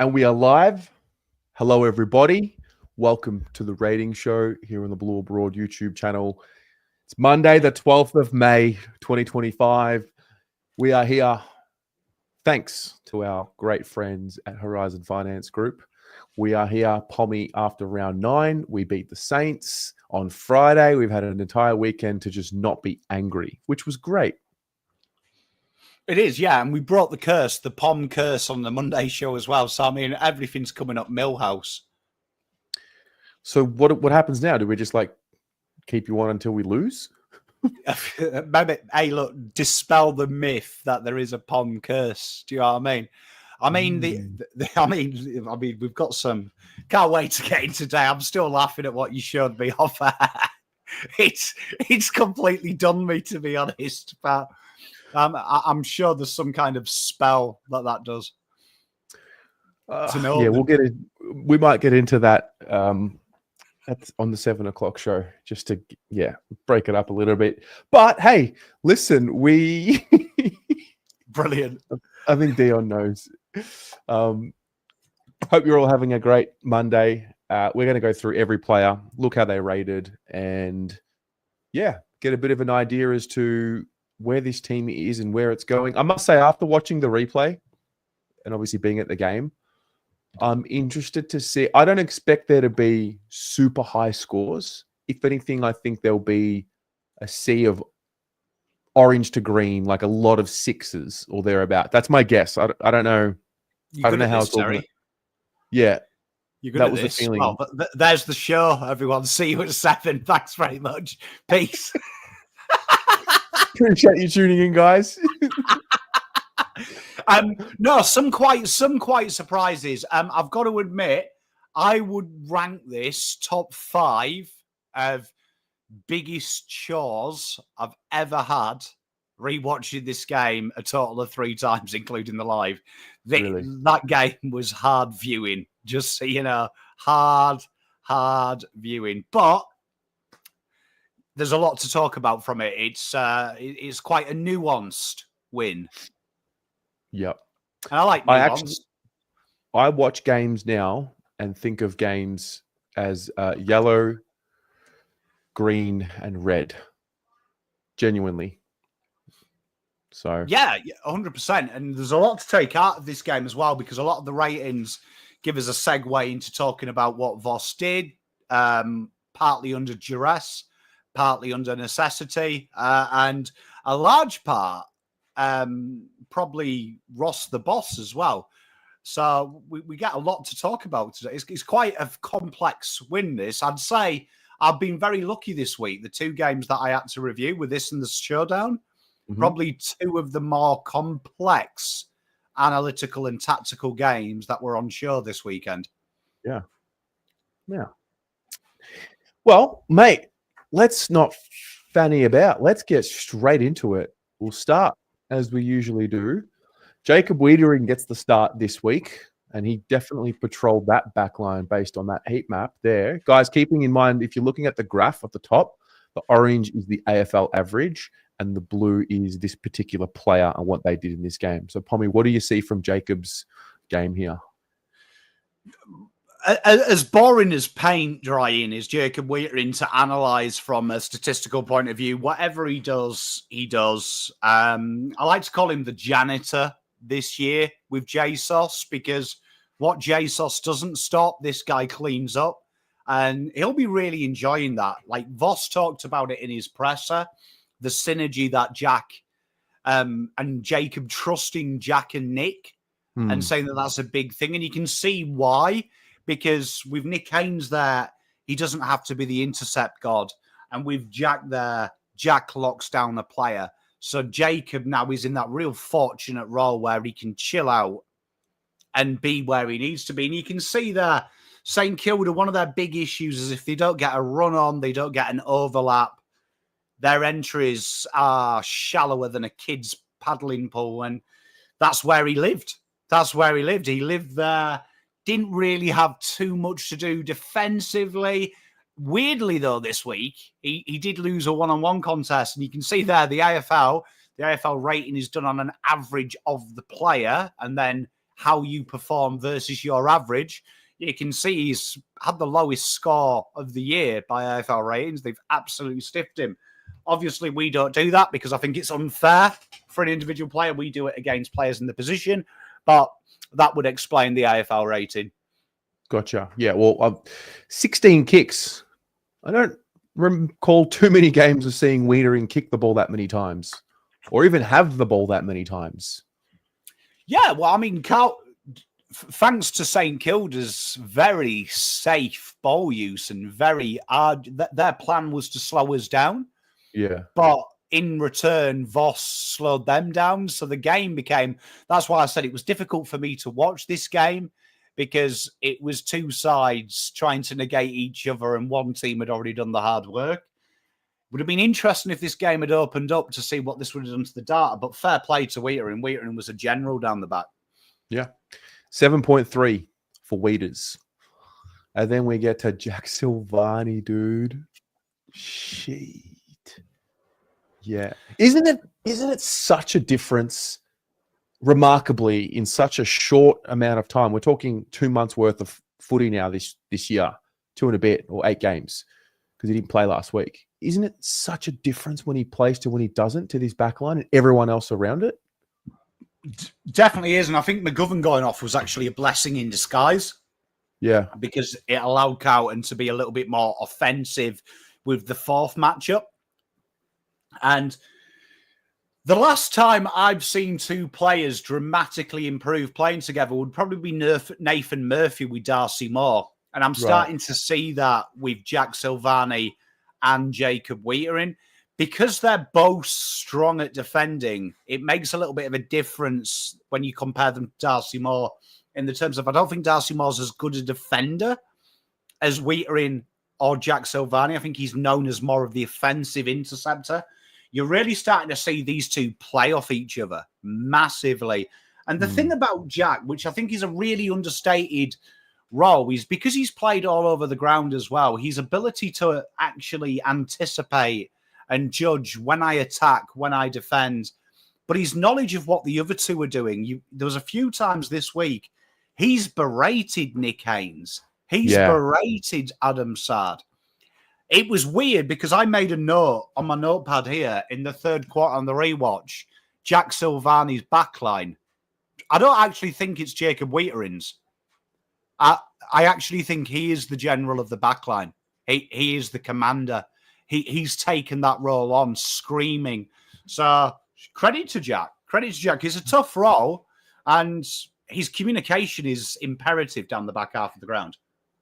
And we are live. Hello, everybody. Welcome to the rating show here on the Blue Abroad YouTube channel. It's Monday, the 12th of May, 2025. We are here thanks to our great friends at Horizon Finance Group. We are here, Pommy, after round 9. We beat the Saints on Friday. We've had an entire weekend to just not be angry, which was great. It is, yeah, and we brought the curse, the Pom curse, on the Monday show as well. So, I mean, everything's coming up Millhouse. So what happens now? Do we just, keep you on until we lose? Maybe, hey, look, dispel the myth that there is a Pom curse. Do you know what I mean? I mean, I mean, we've got some. Can't wait to get in today. I'm still laughing at what you showed me off. It's completely done me, to be honest. But I'm sure there's some kind of spell that does. Yeah, we'll get it. We might get into that that's on the 7 o'clock show, just to break it up a little bit. But hey, listen, we brilliant. I think Dion knows. Hope you're all having a great Monday. We're going to go through every player, look how they rated, and get a bit of an idea as to where this team is and where it's going. I must say, after watching the replay and obviously being at the game, I'm interested to see. I don't expect there to be super high scores. If anything, I think there'll be a sea of orange to green, like a lot of sixes or thereabout. That's my guess. I don't know. I don't know how it's all going. Yeah. That was the feeling. Well, there's the show, everyone. See you at 7. Thanks very much. Peace. Appreciate you tuning in, guys. No, some quite surprises. I've got to admit, I would rank this top 5 of biggest chores I've ever had rewatching this game a total of 3 times, including the live. Really? That game was hard viewing, just so you know, hard viewing. But there's a lot to talk about from it. It's quite a nuanced win. Yep. And I like nuance. I watch games now and think of games as yellow, green, and red. Genuinely. So yeah, 100%. And there's a lot to take out of this game as well, because a lot of the ratings give us a segue into talking about what Voss did, partly under duress, partly under necessity, and a large part probably Ross the boss as well. So we get a lot to talk about today. It's quite a complex win, this. I'd say I've been very lucky this week. The 2 games that I had to review were this and the showdown. Probably 2 of the more complex analytical and tactical games that were on show this weekend. Yeah. Well, mate, let's not fanny about. Let's get straight into it. We'll start as we usually do. Jacob Wiedering gets the start this week, and he definitely patrolled that back line based on that heat map there. Guys, keeping in mind, if you're looking at the graph at the top, the orange is the AFL average, and the blue is this particular player and what they did in this game. So, Pommy, what do you see from Jacob's game here? As boring as paint drying is Jacob Wiedering to analyse from a statistical point of view, whatever he does, he does. I like to call him the janitor this year with JSOS, because what JSOS doesn't stop, this guy cleans up. And he'll be really enjoying that. Like Voss talked about it in his presser, the synergy that Jack and Jacob trusting Jack and Nick and saying that that's a big thing. And you can see why. Because with Nick Haynes there, he doesn't have to be the intercept god. And with Jack there, Jack locks down a player. So Jacob now is in that real fortunate role where he can chill out and be where he needs to be. And you can see there, St Kilda, one of their big issues is if they don't get a run on, they don't get an overlap, their entries are shallower than a kid's paddling pool. And that's where he lived. He lived there. Didn't really have too much to do defensively. Weirdly, though, this week, he did lose a one-on-one contest. And you can see there the AFL rating is done on an average of the player and then how you perform versus your average, you can see he's had the lowest score of the year by AFL ratings. They've absolutely stiffed him. Obviously, we don't do that because I think it's unfair for an individual player. We do it against players in the position, but that would explain the AFL rating. Gotcha. Yeah, well, 16 kicks. I don't recall too many games of seeing Wiedering kick the ball that many times or even have the ball that many times. Yeah, well, I mean, thanks to St Kilda's very safe ball use and very hard, their plan was to slow us down. Yeah. But in return, Voss slowed them down. So the game became, that's why I said it was difficult for me to watch this game, because it was two sides trying to negate each other and one team had already done the hard work. Would have been interesting if this game had opened up to see what this would have done to the data, but fair play to Wiedering. Wiedering was a general down the back. Yeah. 7.3 for Weeders. And then we get to Jack Silvani, dude. Shit. Yeah. Isn't it such a difference, remarkably, in such a short amount of time? We're talking 2 months worth of footy now this year, 2 and a bit, or 8 games, because he didn't play last week. Isn't it such a difference when he plays to when he doesn't, to this backline and everyone else around it? Definitely is. And I think McGovern going off was actually a blessing in disguise. Yeah. Because it allowed Carlton to be a little bit more offensive with the fourth matchup. And the last time I've seen two players dramatically improve playing together would probably be Nathan Murphy with Darcy Moore. And I'm starting to see that with Jack Silvani and Jacob Wiedering. Because they're both strong at defending, it makes a little bit of a difference when you compare them to Darcy Moore in the terms of, I don't think Darcy Moore's as good a defender as Wiedering or Jack Silvani. I think he's known as more of the offensive interceptor. You're really starting to see these two play off each other massively. And the thing about Jack, which I think is a really understated role, is because he's played all over the ground as well, his ability to actually anticipate and judge when I attack, when I defend, but his knowledge of what the other two are doing. There was a few times this week, he's berated Nick Haynes. He's berated Adam Sard. It was weird because I made a note on my notepad here in the third quarter on the rewatch, Jack Silvani's backline. I don't actually think it's Jacob Wiedering's. I actually think he is the general of the backline. He is the commander. He's taken that role on, screaming. So credit to Jack. Credit to Jack. It's a tough role, and his communication is imperative down the back half of the ground.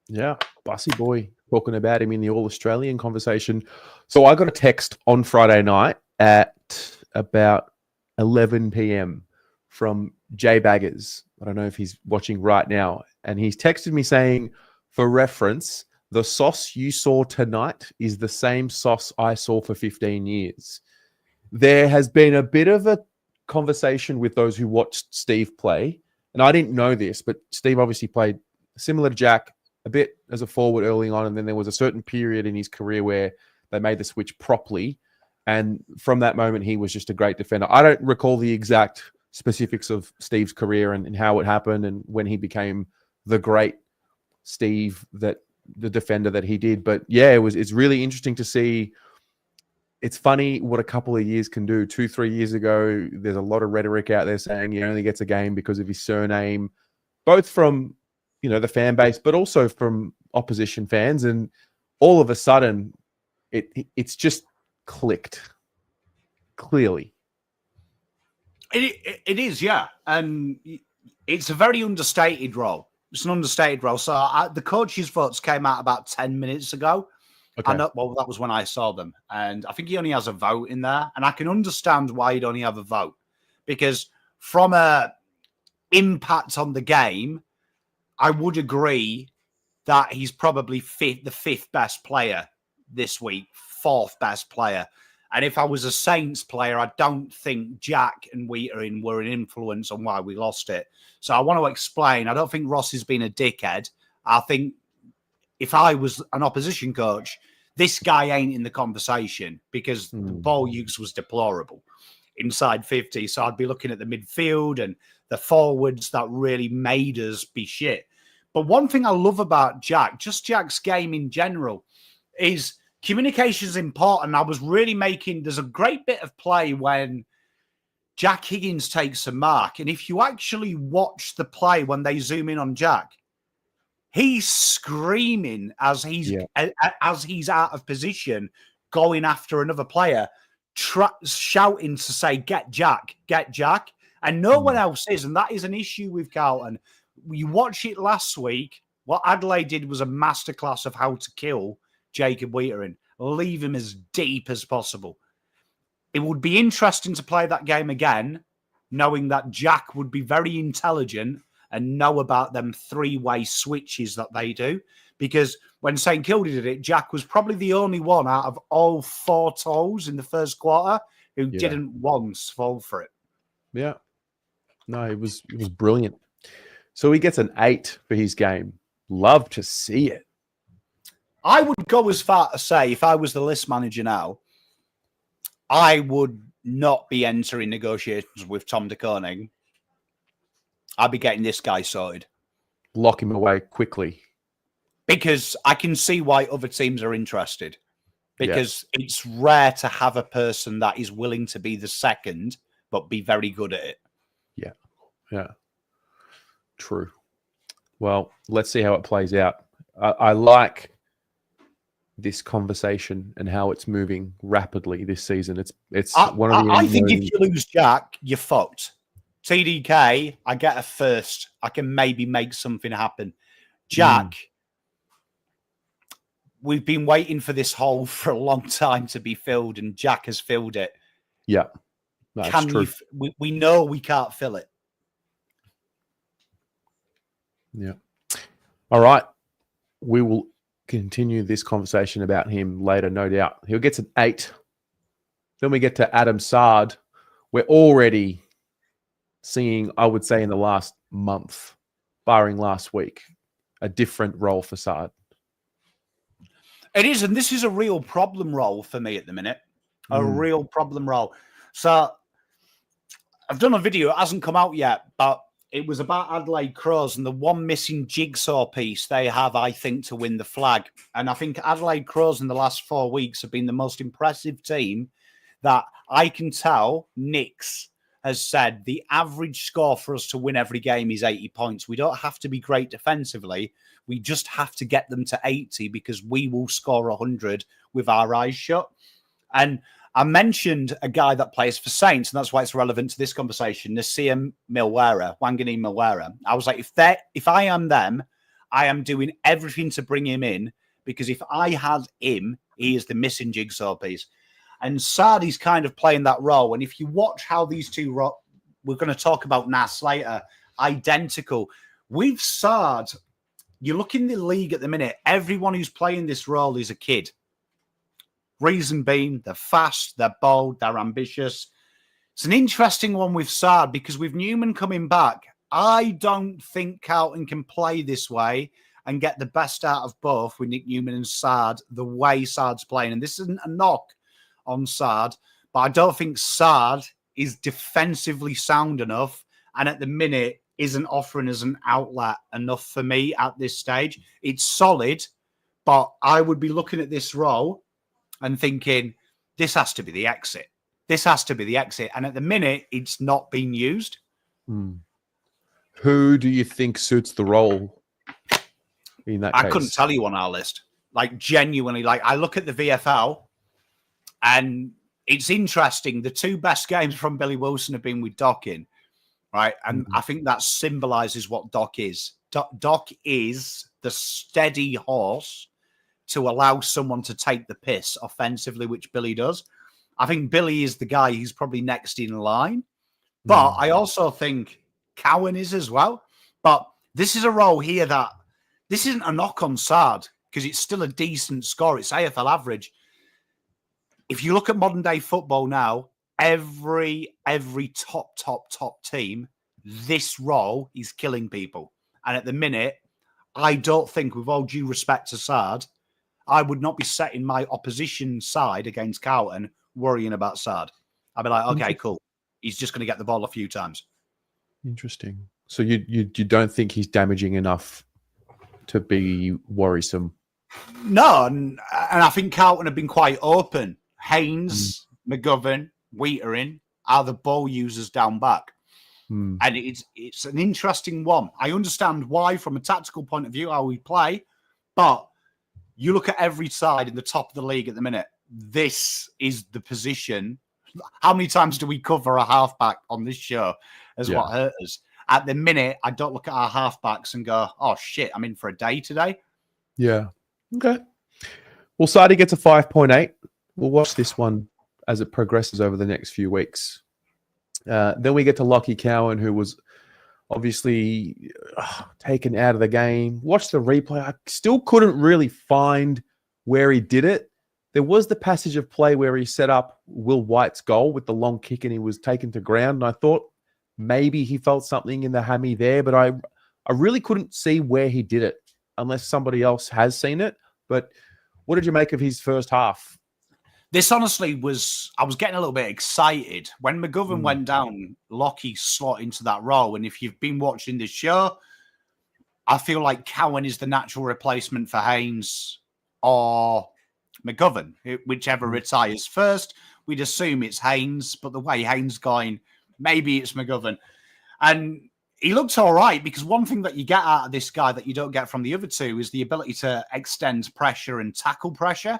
Yeah, Bussy boy, talking about him in the All-Australian conversation. So I got a text on Friday night at about 11 p.m. from Jay Baggers. I don't know if he's watching right now. And he's texted me saying, for reference, the sauce you saw tonight is the same sauce I saw for 15 years. There has been a bit of a conversation with those who watched Steve play. And I didn't know this, but Steve obviously played similar to Jack, a bit as a forward early on. And then there was a certain period in his career where they made the switch properly. And from that moment, he was just a great defender. I don't recall the exact specifics of Steve's career and how it happened and when he became the great Steve, that the defender that he did. But yeah, it's really interesting to see. It's funny what a couple of years can do. 2-3 years ago, there's a lot of rhetoric out there saying he only gets a game because of his surname, both from, the fan base, but also from opposition fans. And all of a sudden, it's just clicked clearly. It is, yeah. And it's a very understated role. It's an understated role. So the coaches' votes came out about 10 minutes ago. Okay. I know, well, that was when I saw them. And I think he only has a vote in there. And I can understand why he'd only have a vote. Because from a impact on the game, I would agree that he's probably the fifth best player this week, fourth best player. And if I was a Saints player, I don't think Jack and Wiedering were an influence on why we lost it. So I want to explain. I don't think Ross has been a dickhead. I think if I was an opposition coach, this guy ain't in the conversation because the ball use was deplorable inside 50. So I'd be looking at the midfield and the forwards that really made us be shit. But one thing I love about Jack, just Jack's game in general, is communication is important. I was really there's a great bit of play when Jack Higgins takes a mark. And if you actually watch the play when they zoom in on Jack, he's screaming as he's out of position, going after another player, shouting to say, get Jack, get Jack. And no one else is. And that is an issue with Carlton. You watch it last week. What Adelaide did was a masterclass of how to kill Jacob Wheatering. Leave him as deep as possible. It would be interesting to play that game again, knowing that Jack would be very intelligent and know about them three-way switches that they do. Because when St Kilda did it, Jack was probably the only one out of all four toes in the first quarter who didn't once fall for it. Yeah. No, it was brilliant. So he gets an 8 for his game. Love to see it. I would go as far to say, if I was the list manager now, I would not be entering negotiations with Tom de Koning. I'd be getting this guy sorted. Lock him away quickly. Because I can see why other teams are interested. Because it's rare to have a person that is willing to be the second, but be very good at it. Yeah. Yeah. True. Well, let's see how it plays out. I like this conversation and how it's moving rapidly this season. It's one of the. I think if you lose Jack, you're fucked. TDK, I get a first. I can maybe make something happen. Jack, we've been waiting for this hole for a long time to be filled, and Jack has filled it. Yeah, that's true. We know we can't fill it. Yeah. All right. We will continue this conversation about him later, no doubt. He'll get an 8. Then we get to Adam Sard. We're already seeing, I would say, in the last month, barring last week, a different role for Sard. It is, and this is a real problem role for me at the minute. A real problem role. So I've done a video. It hasn't come out yet, but it was about Adelaide Crows and the one missing jigsaw piece they have, I think, to win the flag. And I think Adelaide Crows in the last 4 weeks have been the most impressive team that I can tell. Nix has said the average score for us to win every game is 80 points. We don't have to be great defensively. We just have to get them to 80 because we will score 100 with our eyes shut. And I mentioned a guy that plays for Saints, and that's why it's relevant to this conversation, Nasir Wangani Milwera. I was like, if I am them, I am doing everything to bring him in, because if I had him, he is the missing jigsaw piece. And Sardi's kind of playing that role. And if you watch how these two, we're going to talk about Nas later, identical. With Sard, you look in the league at the minute, everyone who's playing this role is a kid. Reason being, they're fast, they're bold, they're ambitious. It's an interesting one with Sard because with Newman coming back, I don't think Carlton can play this way and get the best out of both with Nick Newman and Sard the way Sard's playing. And this isn't a knock on Sard, but I don't think Sard is defensively sound enough and at the minute isn't offering us an outlet enough for me at this stage. It's solid, but I would be looking at this role and thinking, this has to be the exit. This has to be the exit. And at the minute, it's not being used. Who do you think suits the role in that case? I couldn't tell you on our list. Like, genuinely, like, I look at the VFL and it's interesting. The two best games from Billy Wilson have been with Doc in, right? And I think that symbolizes what Doc is. Doc is the steady horse to allow someone to take the piss offensively, which Billy does. I think Billy is the guy who's probably next in line. But I also think Cowan is as well. But this is a role here that this isn't a knock on Sard because it's still a decent score. It's AFL average. If you look at modern day football now, every top team, this role is killing people. And at the minute, I don't think, with all due respect to Sard, I would not be setting my opposition side against Carlton worrying about Sard. I'd be like, okay, cool. He's just going to get the ball a few times. Interesting. So you don't think he's damaging enough to be worrisome? No, and I think Carlton have been quite open. Haynes, McGovern, Wheatering are the ball users down back. Mm. And it's an interesting one. I understand why, from a tactical point of view, how we play, but you look at every side in the top of the league at the minute. This is the position. How many times do we cover a halfback on this show as what hurt us? At the minute, I don't look at our halfbacks and go, oh, shit, I'm in for a day today. Yeah. Okay. Well, Sadi gets a 5.8. We'll watch this one as it progresses over the next few weeks. Then we get to Lockie Cowan, who was obviously taken out of the game. Watched the replay. I still couldn't really find where he did it. There was the passage of play where he set up Will White's goal with the long kick and he was taken to ground. And I thought maybe he felt something in the hammy there, but I really couldn't see where he did it unless somebody else has seen it. But what did you make of his first half? This honestly was, I was getting a little bit excited. When McGovern went down, Lockie slot into that role. And if you've been watching this show, I feel like Cowan is the natural replacement for Haynes or McGovern, whichever retires first. We'd assume it's Haynes, but the way Haynes going, maybe it's McGovern. And he looked all right, because one thing that you get out of this guy that you don't get from the other two is the ability to extend pressure and tackle pressure.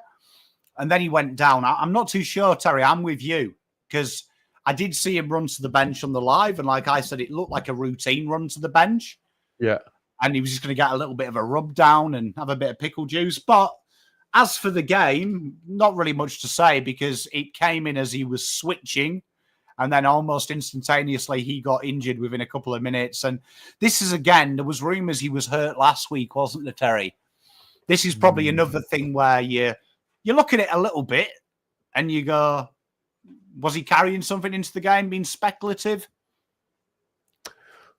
And then he went down. I'm not too sure, Terry. I'm with you, because I did see him run to the bench on the live. And like I said, it looked like a routine run to the bench. Yeah. And he was just going to get a little bit of a rub down and have a bit of pickle juice. But as for the game, not really much to say, because it came in as he was switching. And then almost instantaneously, he got injured within a couple of minutes. And this is, again, there was rumours he was hurt last week, wasn't there, Terry? This is probably another thing where you look at it a little bit and you go, was he carrying something into the game, being speculative?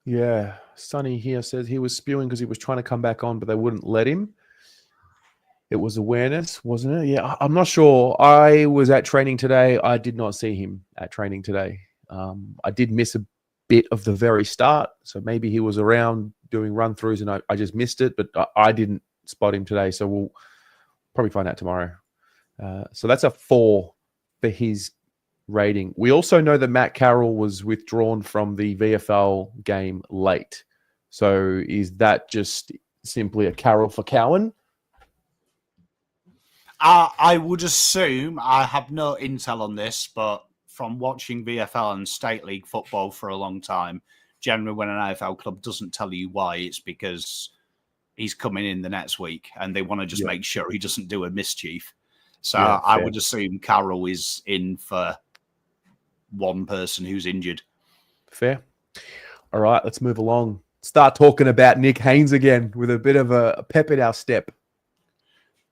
Yeah. Sonny here says he was spewing because he was trying to come back on, but they wouldn't let him. It was awareness, wasn't it? Yeah, I'm not sure. I was at training today. I did not see him at training today. I did miss a bit of the very start. So maybe he was around doing run-throughs and I just missed it, but I didn't spot him today. So we'll probably find out tomorrow. So that's a 4 for his rating. We also know that Matt Carroll was withdrawn from the VFL game late. So is that just simply a Carroll for Cowan? I would assume, I have no intel on this, but from watching VFL and State League football for a long time, generally when an AFL club doesn't tell you why, it's because he's coming in the next week and they want to just make sure he doesn't do a mischief. So I would assume Carroll is in for one person who's injured. Fair. All right, let's move along. Start talking about Nick Haynes again with a bit of a pep in our step.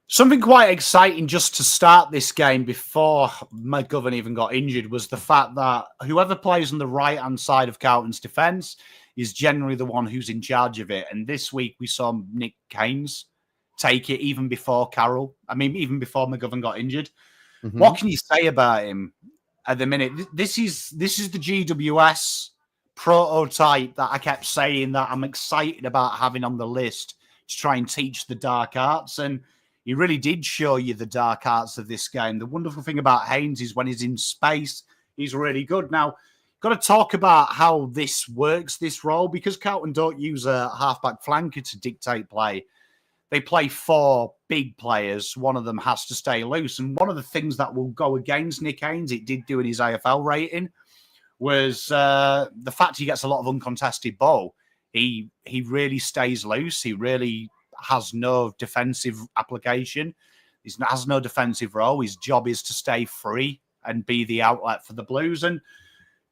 Something quite exciting just to start this game before McGovern even got injured was the fact that whoever plays on the right-hand side of Carlton's defence is generally the one who's in charge of it. And this week we saw Nick Haynes take it even before Carroll. I mean, even before McGovern got injured. Mm-hmm. What can you say about him at the minute? This is the GWS prototype that I kept saying that I'm excited about having on the list to try and teach the dark arts. And he really did show you the dark arts of this game. The wonderful thing about Haynes is when he's in space, he's really good. Now, got to talk about how this works, this role, because Carlton don't use a halfback flanker to dictate play. They play 4 big players. One of them has to stay loose. And one of the things that will go against Nick Haynes, it did do in his AFL rating, was the fact he gets a lot of uncontested ball. He really stays loose. He really has no defensive application. He has no defensive role. His job is to stay free and be the outlet for the Blues. And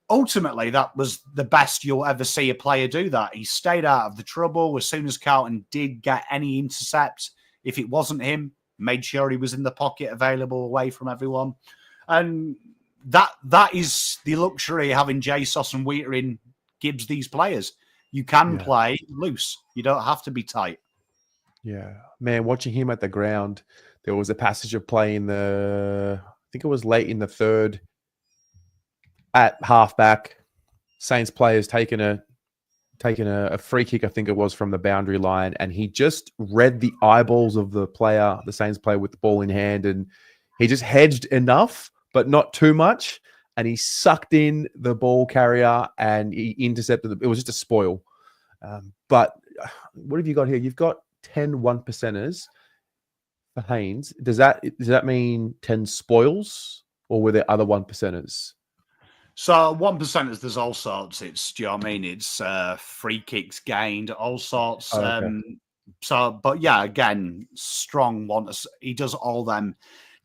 ultimately, that was the best you'll ever see a player do that. He stayed out of the trouble. As soon as Carlton did get any intercept, if it wasn't him, made sure he was in the pocket, available away from everyone. And that is the luxury having Jesus and Wheatering gives these players. You can play loose. You don't have to be tight. Yeah, man, watching him at the ground, there was a passage of play in I think it was late in the third at halfback. Saints players taking a taken a free kick, I think it was, from the boundary line, and he just read the eyeballs of the Saints player with the ball in hand, and he just hedged enough, but not too much, and he sucked in the ball carrier and he intercepted it. It was just a spoil. But what have you got here? You've got 10 1%ers for Haynes. Does that mean 10 spoils, or were there other 1%ers? So 1%ers, there's all sorts. Do you know what I mean? It's free kicks gained, all sorts. Oh, okay. But yeah, again, strong one. He does all them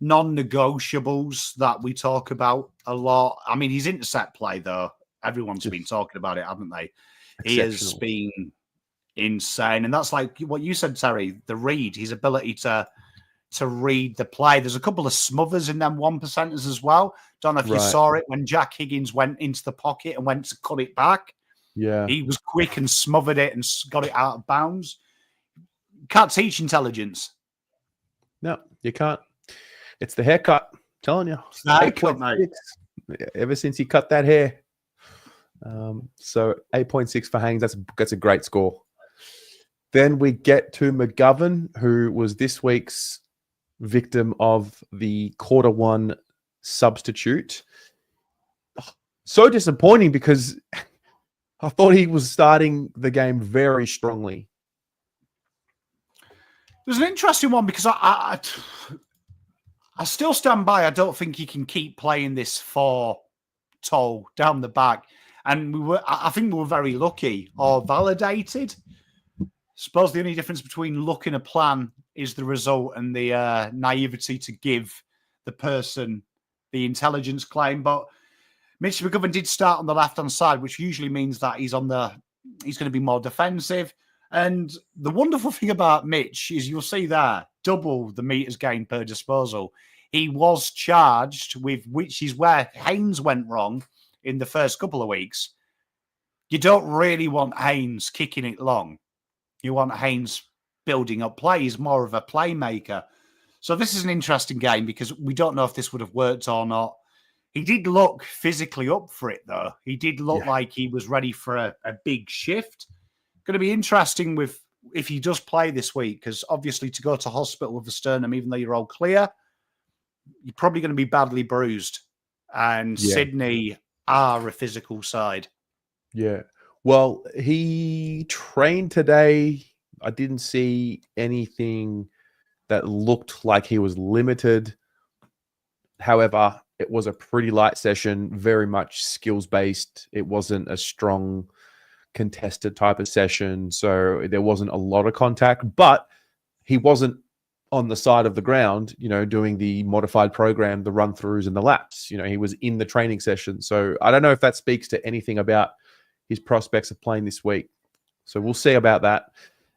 non-negotiables that we talk about a lot. I mean, his intercept play, though, everyone's been talking about it, haven't they? He has been insane. And that's like what you said, Terry, the read, his ability to read the play. There's a couple of smothers in them 1%ers as well. Don't know if you saw it when Jack Higgins went into the pocket and went to cut it back. Yeah. He was quick and smothered it and got it out of bounds. Can't teach intelligence. No, you can't. It's the haircut. I'm telling you. It's the haircut, mate. Ever since he cut that hair. So 8.6 for Haynes. That's a great score. Then we get to McGovern, who was this week's victim of the quarter one substitute. So disappointing, because I thought he was starting the game very strongly. It was an interesting one, because I still stand by. I don't think he can keep playing this 4-toe down the back. And I think we were very lucky or validated. Suppose the only difference between luck and a plan is the result and the naivety to give the person the intelligence claim. But Mitch McGovern did start on the left-hand side, which usually means that he's going to be more defensive. And the wonderful thing about Mitch is you'll see there, double the meters gained per disposal. He was charged with, which is where Haynes went wrong in the first couple of weeks. You don't really want Haynes kicking it long. You want Haynes building up play. He's more of a playmaker. So this is an interesting game, because we don't know if this would have worked or not. He did look physically up for it, though. He did look like he was ready for a big shift. Going to be interesting if he does play this week, because obviously to go to hospital with a sternum, even though you're all clear, you're probably going to be badly bruised. And Sydney are a physical side. Yeah. Well, he trained today. I didn't see anything that looked like he was limited. However, it was a pretty light session, very much skills-based. It wasn't a strong contested type of session, so there wasn't a lot of contact, but he wasn't on the side of the ground, doing the modified program, the run-throughs and the laps. He was in the training session. So I don't know if that speaks to anything about his prospects of playing this week. So we'll see about that.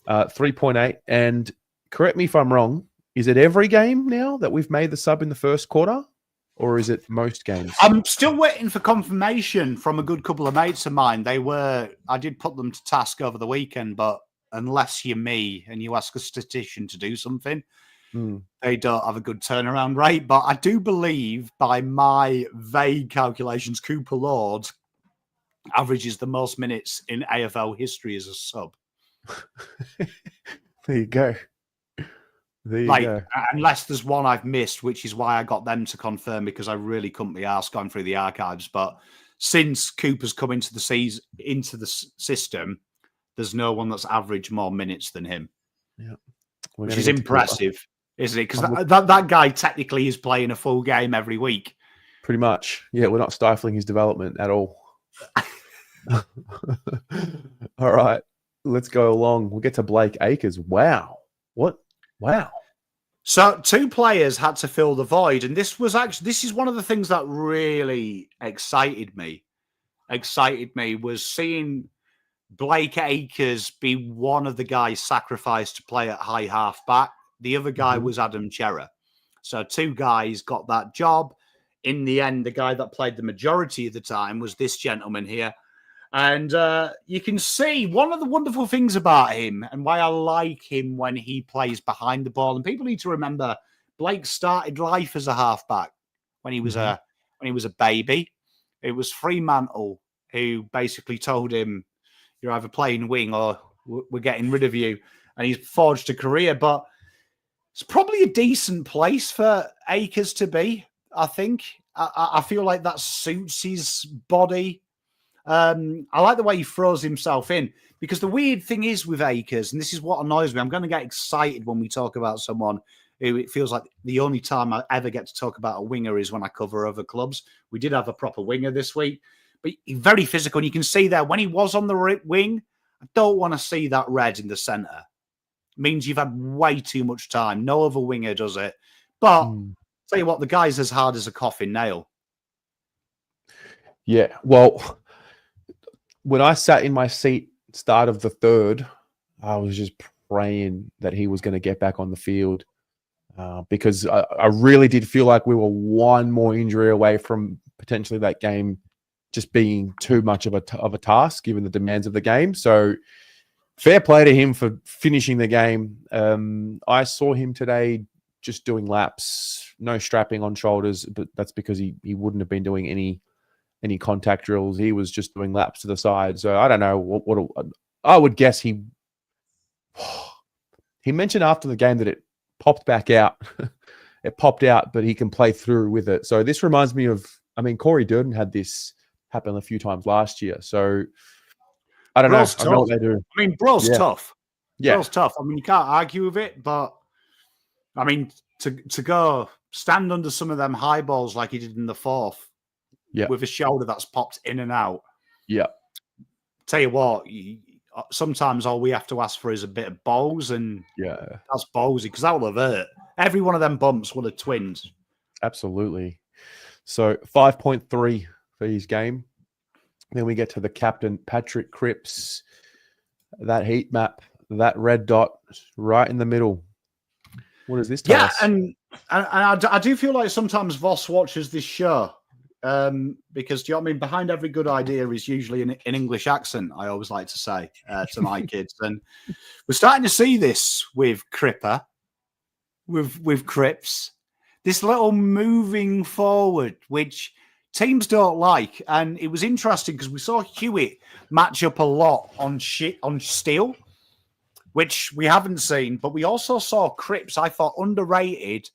3.8. And correct me if I'm wrong, is it every game now that we've made the sub in the first quarter? Or is it most games? I'm still waiting for confirmation from a good couple of mates of mine. I did put them to task over the weekend, but unless you're me and you ask a statistician to do something, they don't have a good turnaround rate. But I do believe, by my vague calculations, Cooper Lord averages the most minutes in AFL history as a sub. There you go. There you go. Unless there's one I've missed, which is why I got them to confirm, because I really couldn't be asked going through the archives. But since Cooper's come into the system, there's no one that's averaged more minutes than him. Yeah, which is impressive, isn't it? Because that guy technically is playing a full game every week. Pretty much. Yeah, we're not stifling his development at all. All right, let's go along. We'll get to Blake Acres. Wow. What? Wow. So 2 players had to fill the void. And this is one of the things that really excited me. Was seeing Blake Acres be one of the guys sacrificed to play at high halfback. The other guy was Adam Chera. So 2 guys got that job. In the end, the guy that played the majority of the time was this gentleman here. And you can see one of the wonderful things about him, and why I like him when he plays behind the ball. And people need to remember, Blake started life as a halfback when he was a baby. It was Fremantle who basically told him, You're either playing wing or we're getting rid of you. And he's forged a career, but it's probably a decent place for Akers to be, I think. I feel like that suits his body. I like the way he throws himself in, because the weird thing is with Akers, and this is what annoys me, I'm going to get excited when we talk about someone who it feels like the only time I ever get to talk about a winger is when I cover other clubs. We did have a proper winger this week, but he's very physical. And you can see there when he was on the wing, I don't want to see that red in the centre. It means you've had way too much time. No other winger does it. But tell you what, the guy's as hard as a coffin nail. Yeah, well, when I sat in my seat start of the third, I was just praying that he was going to get back on the field because I really did feel like we were one more injury away from potentially that game just being too much of a task given the demands of the game. So fair play to him for finishing the game. I saw him today just doing laps, no strapping on shoulders, but that's because he wouldn't have been doing any contact drills. He was just doing laps to the side. So I don't know what I would guess he mentioned after the game that it popped back out. It popped out, but he can play through with it. So this reminds me of, Corey Durden had this happen a few times last year. So I don't know. I don't know what they do. Bro's tough. Yeah. Bro's tough. You can't argue with it, but to go stand under some of them high balls like he did in the fourth, with a shoulder that's popped in and out. Yeah. Tell you what, sometimes all we have to ask for is a bit of balls, and that's ballsy because that will have hurt. Every one of them bumps will have twinned. Absolutely. So 5.3 for his game. Then we get to the captain, Patrick Cripps. That heat map, that red dot right in the middle. What does this tell us? And I do feel like sometimes Voss watches this show. Because do you know what I mean? Behind every good idea is usually an English accent, I always like to say to my kids. And we're starting to see this with Cripper, with Cripps, this little moving forward, which teams don't like. And it was interesting because we saw Hewitt match up a lot on Steele, which we haven't seen, but we also saw Cripps, I thought, underrated.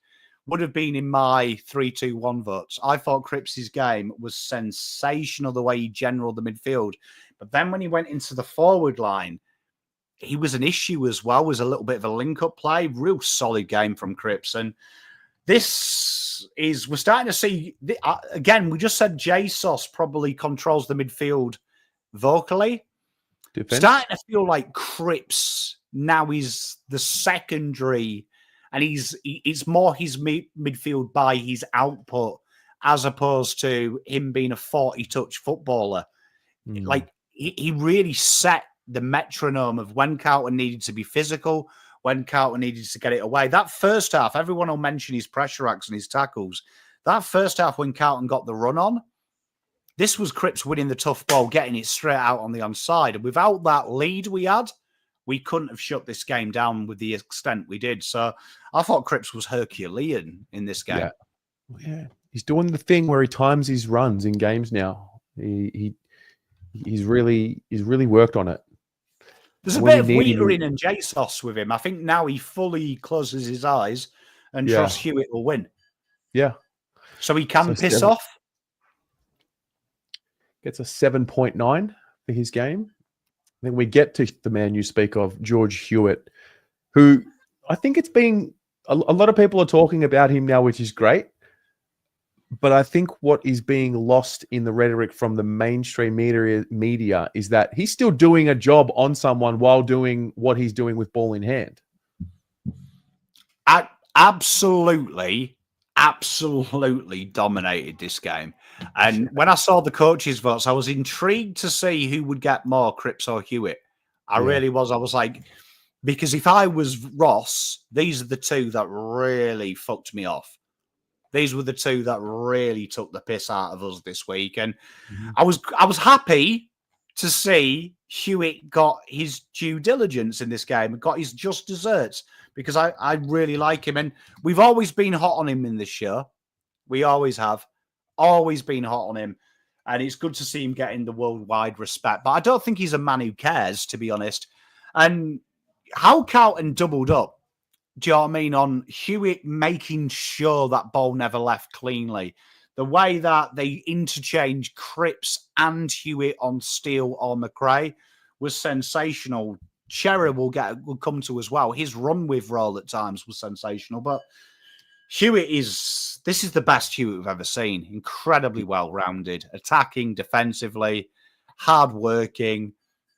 Would have been in my 3-2-1 votes. I thought Cripps' game was sensational, the way he generaled the midfield. But then when he went into the forward line, he was an issue as well, was a little bit of a link-up play. Real solid game from Cripps. And this is, we're starting to see, again, we just said Jesus probably controls the midfield vocally. Defense. Starting to feel like Cripps now is the secondary, and it's more his midfield by his output as opposed to him being a 40-touch footballer. Like, he really set the metronome of when Carlton needed to be physical, when Carlton needed to get it away. That first half, everyone will mention his pressure acts and his tackles. That first half when Carlton got the run on, this was Cripps winning the tough ball, getting it straight out on the onside. And without that lead we had, we couldn't have shut this game down with the extent we did. So I thought Cripps was Herculean in this game. Yeah. He's doing the thing where he times his runs in games now. He's really worked on it. There's a bit of Wiedering and Jesus with him. I think now he fully closes his eyes and trusts Hewitt will win. Yeah. So he can piss off. Gets a 7.9 for his game. Then we get to the man you speak of, George Hewitt, who I think it's been a lot of people are talking about him now, which is great. But I think what is being lost in the rhetoric from the mainstream media is that he's still doing a job on someone while doing what he's doing with ball in hand. Absolutely dominated this game. And when I saw the coaches' votes, I was intrigued to see who would get more, Cripps or Hewitt. I really was. I was like, because if I was Ross, these are the two that really fucked me off. These were the two that really took the piss out of us this week. And I was happy to see Hewitt got his due diligence in this game and got his just desserts, because I really like him. And we've always been hot on him in this show. We always have. Always been hot on him. And it's good to see him getting the worldwide respect. But I don't think he's a man who cares, to be honest. And how Carlton doubled up, do you know what I mean, on Hewitt making sure that ball never left cleanly. The way that they interchanged Cripps and Hewitt on Steele or McRae was sensational. Cherry will come to as well. His run with roll at times was sensational. But this is the best Hewitt we've ever seen. Incredibly well-rounded, attacking, defensively, hard-working.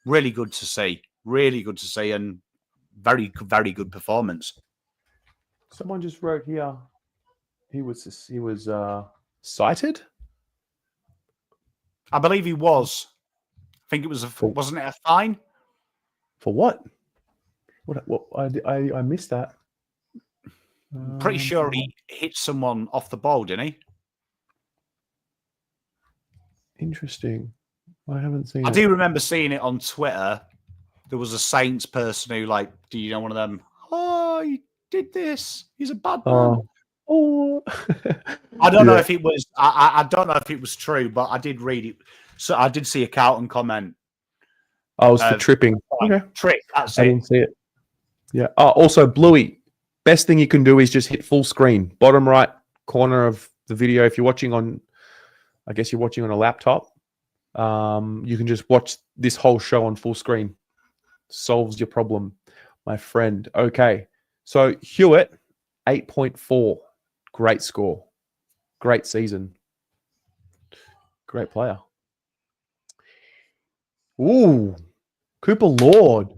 Really good to see. Really good to see, and very, very good performance. Someone just wrote here he was cited. I believe he was. I think it was wasn't it a fine? For what? What I missed that. Pretty sure he hit someone off the ball, didn't he? Interesting. I haven't seen I do remember seeing it on Twitter. There was a Saints person who, like, do you know one of them? Oh, he did this. He's a bad man. Oh. I don't know if it was. I don't know if it was true, but I did read it. So I did see a Carlton comment. Oh, it's the tripping. Okay. Trick. That's I didn't see it. Yeah. Oh, also, Bluey. Best thing you can do is just hit full screen, bottom right corner of the video. If you're watching on, I guess you're watching on a laptop, you can just watch this whole show on full screen. Solves your problem, my friend. Okay. So Hewitt, 8.4. Great score. Great season. Great player. Ooh, Cooper Lord.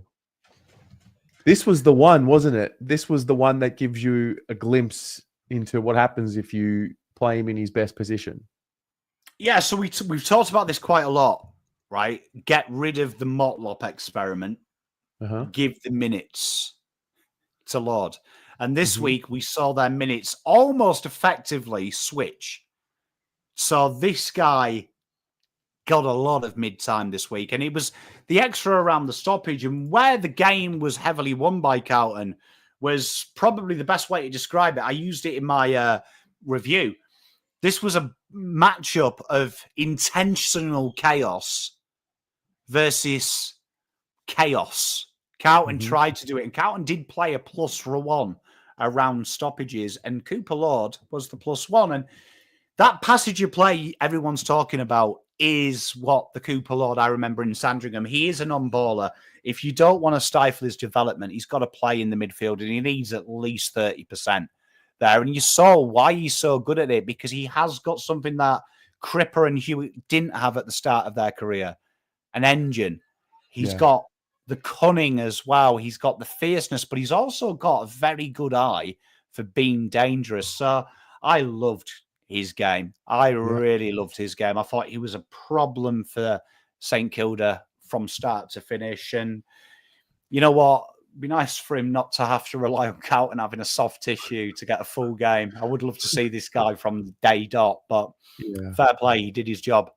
This was the one, wasn't it? This was the one that gives you a glimpse into what happens if you play him in his best position. Yeah, so we've talked about this quite a lot, right? Get rid of the Motlop experiment. Give the minutes to Lord. And this week we saw their minutes almost effectively switch. So this guy got a lot of mid-time this week. And it was the extra around the stoppage. And where the game was heavily won by Carlton was probably the best way to describe it. I used it in my review. This was a matchup of intentional chaos versus chaos. Carlton tried to do it. And Carlton did play a +1 around stoppages. And Cooper Lord was the +1. And that passage of play everyone's talking about is what the Cooper Lord I remember in Sandringham. He is an on-baller. If you don't want to stifle his development, he's got to play in the midfield, and he needs at least 30% there. And you saw why he's so good at it, because he has got something that Cripper and Hewitt didn't have at the start of their career, an engine. He's got the cunning as well. He's got the fierceness, but he's also got a very good eye for being dangerous. So I loved his game. I really loved his game. I thought he was a problem for St Kilda from start to finish. And you know what? It'd be nice for him not to have to rely on Carlton having a soft tissue to get a full game. I would love to see this guy from the day dot, but fair play. He did his job.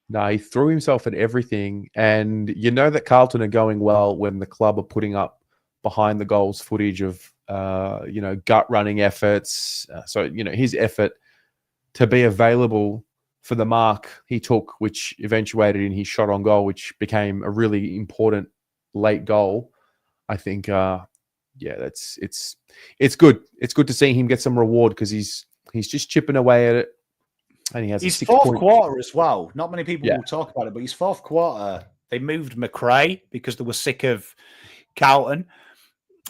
No, he threw himself at everything. And you know that Carlton are going well when the club are putting up behind the goals footage of, gut running efforts. So, his effort to be available for the mark he took, which eventuated in his shot on goal, which became a really important late goal. I think, it's good. It's good to see him get some reward, because he's just chipping away at it. And he has his fourth quarter as well. Not many people will talk about it, but his fourth quarter, they moved McRae because they were sick of Carlton.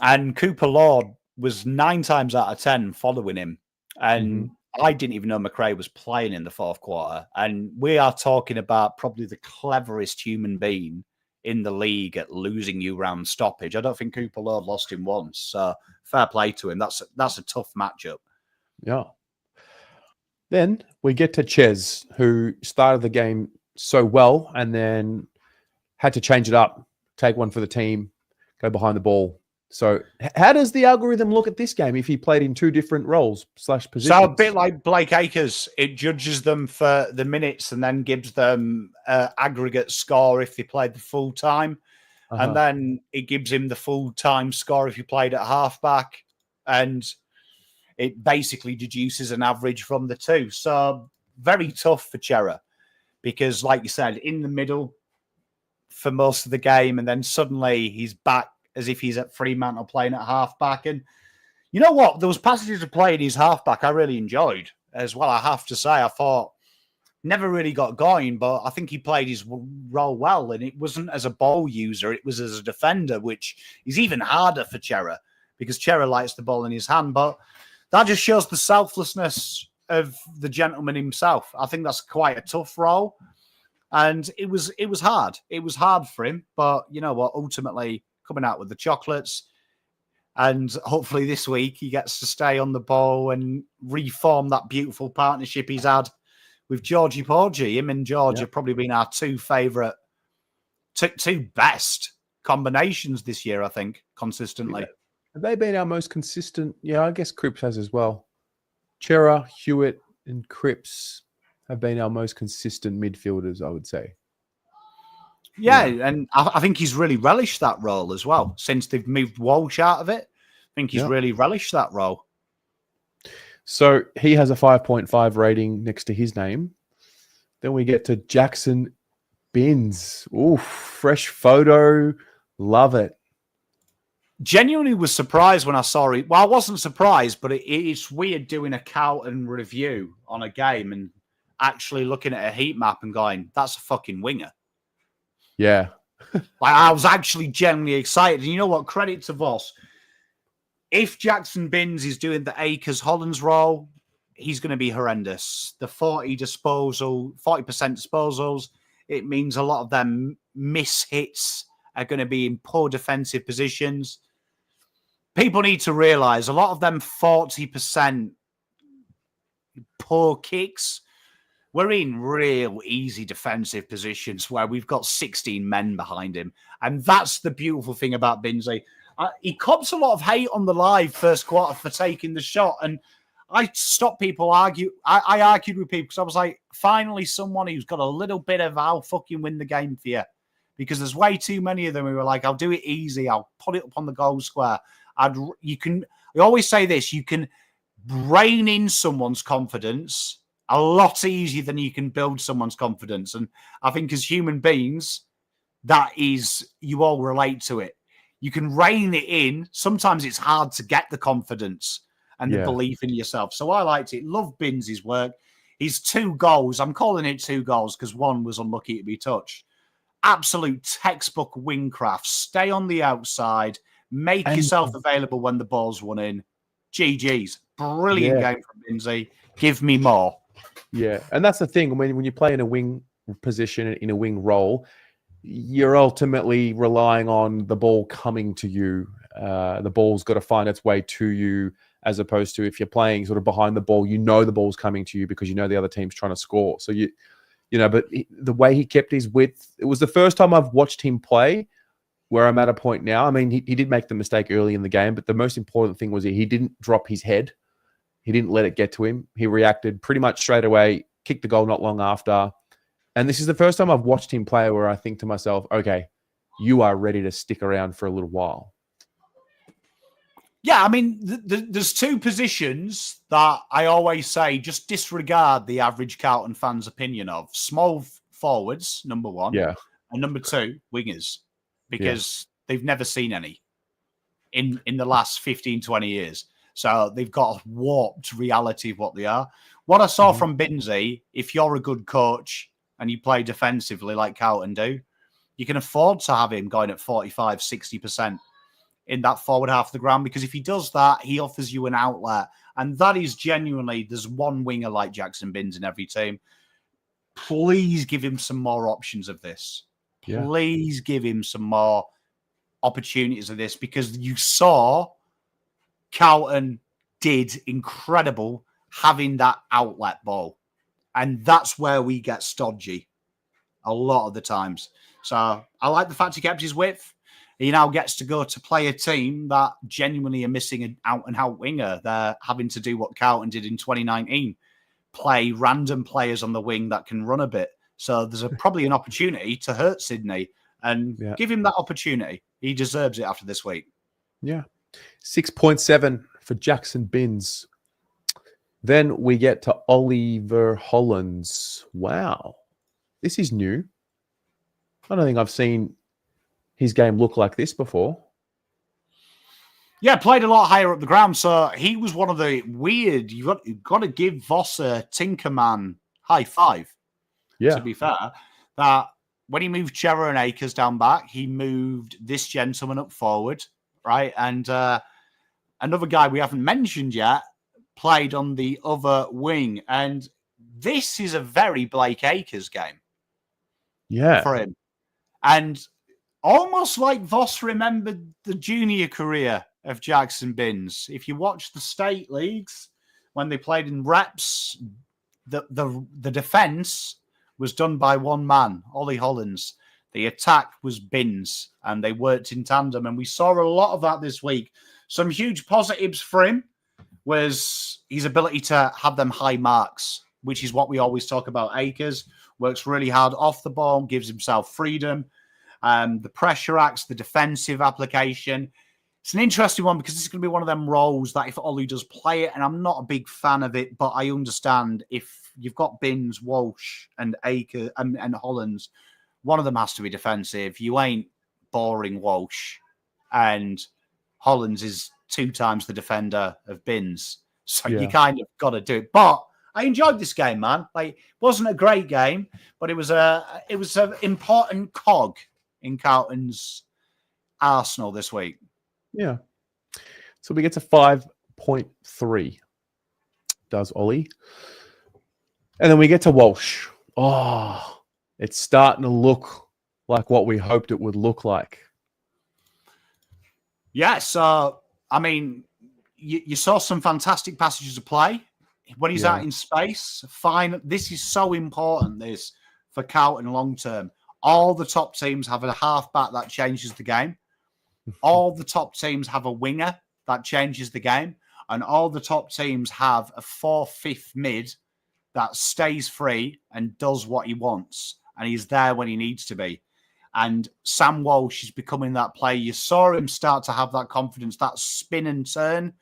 And Cooper Lord was 9 times out of 10 following him. And I didn't even know McRae was playing in the fourth quarter. And we are talking about probably the cleverest human being in the league at losing you round stoppage. I don't think Cooper Lord lost him once. So fair play to him. That's a tough matchup. Yeah. Then we get to Ches, who started the game so well and then had to change it up, take one for the team, go behind the ball. So how does the algorithm look at this game if he played in 2 different roles / positions? So a bit like Blake Acres, it judges them for the minutes and then gives them aggregate score if they played the full time. And then it gives him the full-time score if he played at halfback. And it basically deduces an average from the 2. So very tough for Chera. because, like you said, in the middle for most of the game, and then suddenly he's back as if he's at Fremantle playing at halfback. And you know what? Those passages of play in his halfback I really enjoyed as well, I have to say. I thought never really got going, but I think he played his role well, and it wasn't as a ball user, it was as a defender, which is even harder for Chera because Chera likes the ball in his hand. But that just shows the selflessness of the gentleman himself. I think that's quite a tough role, and it was hard. It was hard for him, but you know what? Ultimately, coming out with the chocolates, and hopefully this week he gets to stay on the ball and reform that beautiful partnership he's had with Georgie Porgy. Him and George have probably been our two favourite, two best combinations this year, I think, consistently. Have they been our most consistent? Yeah, I guess Cripps has as well. Chera, Hewitt, and Cripps have been our most consistent midfielders, I would say. Yeah, and I think he's really relished that role as well. Since they've moved Walsh out of it, I think he's really relished that role. So he has a 5.5 rating next to his name. Then we get to Jackson Binns. Ooh, fresh photo. Love it. Genuinely was surprised when I saw it. Well, I wasn't surprised, but it's weird doing a Carlton review on a game and actually looking at a heat map and going, that's a fucking winger. Yeah. Like, I was actually genuinely excited. And you know what? Credit to Voss. If Jackson Binns is doing the Akers-Hollands role, he's going to be horrendous. The 40% disposals, it means a lot of them miss hits are going to be in poor defensive positions. People need to realise a lot of them 40% poor kicks, we're in real easy defensive positions where we've got 16 men behind him. And that's the beautiful thing about Binsey. He cops a lot of hate on the live first quarter for taking the shot. And I stopped people argue. I argued with people because I was like, finally someone who's got a little bit of I'll fucking win the game for you. Because there's way too many of them who were like, I'll do it easy. I'll put it up on the goal square. I always say this, you can rein in someone's confidence a lot easier than you can build someone's confidence. And I think as human beings, that is, you all relate to it. You can rein it in. Sometimes it's hard to get the confidence and the belief in yourself. So I liked it. Love Binns' work. His 2 goals, I'm calling it 2 goals because one was unlucky to be touched. Absolute textbook wingcraft. Stay on the outside. Make yourself available when the ball's won in. GG's. Brilliant game from Binnsy. Give me more. Yeah, and that's the thing. When you play in a wing position, in a wing role, you're ultimately relying on the ball coming to you. The ball's got to find its way to you, as opposed to if you're playing sort of behind the ball, you know the ball's coming to you because you know the other team's trying to score. So but the way he kept his width, it was the first time I've watched him play where I'm at a point now. I mean, he did make the mistake early in the game, but the most important thing was he didn't drop his head. He didn't let it get to him. He reacted pretty much straight away, kicked the goal not long after. And this is the first time I've watched him play where I think to myself, okay, you are ready to stick around for a little while. Yeah, I mean, there's 2 positions that I always say just disregard the average Carlton fan's opinion of. Small forwards, number 1. Yeah. And number 2, wingers. Because they've never seen any in the last 15, 20 years. So they've got a warped reality of what they are. What I saw from Binnsy, if you're a good coach and you play defensively like Carlton do, you can afford to have him going at 45, 60% in that forward half of the ground, because if he does that, he offers you an outlet. And that is genuinely, there's one winger like Jackson Binns in every team. Please give him some more options of this. Please give him some more opportunities of this, because you saw Carlton did incredible having that outlet ball. And that's where we get stodgy a lot of the times. So I like the fact he kept his width. He now gets to go to play a team that genuinely are missing an out-and-out winger. They're having to do what Carlton did in 2019, play random players on the wing that can run a bit. So there's probably an opportunity to hurt Sydney, and give him that opportunity. He deserves it after this week. Yeah. 6.7 for Jackson Binns. Then we get to Oliver Hollands. Wow. This is new. I don't think I've seen his game look like this before. Yeah, played a lot higher up the ground. So he was one of the weird. You've got to give Voss a Tinkerman high five. Yeah. To be fair, that when he moved Chera and Akers down back, he moved this gentleman up forward, right? And another guy we haven't mentioned yet played on the other wing. And this is a very Blake Akers game. Yeah. For him. And almost like Voss remembered the junior career of Jackson Binns. If you watch the state leagues, when they played in reps, the defense was done by one man, Ollie Hollins. The attack was Binns, and they worked in tandem. And we saw a lot of that this week. Some huge positives for him was his ability to have them high marks, which is what we always talk about. Akers works really hard off the ball, gives himself freedom. The pressure acts, the defensive application. It's an interesting one because this is going to be one of them roles that if Ollie does play it, and I'm not a big fan of it, but I understand if you've got Binns, Walsh, and Akers and Hollins, one of them has to be defensive. You ain't boring Walsh, and Hollins is 2 times the defender of Binns, so you kind of got to do it. But I enjoyed this game, man. Like, it wasn't a great game, but it was an important cog in Carlton's arsenal this week. Yeah. So we get to 5.3. Does Ollie. And then we get to Walsh. Oh, it's starting to look like what we hoped it would look like. Yeah, so, I mean, you saw some fantastic passages of play. When he's out in space, fine. This is so important, this, for Carlton long term. All the top teams have a halfback that changes the game. All the top teams have a winger that changes the game. And all the top teams have a 4/5 mid that stays free and does what he wants. And he's there when he needs to be. And Sam Walsh is becoming that player. You saw him start to have that confidence, that spin and turn.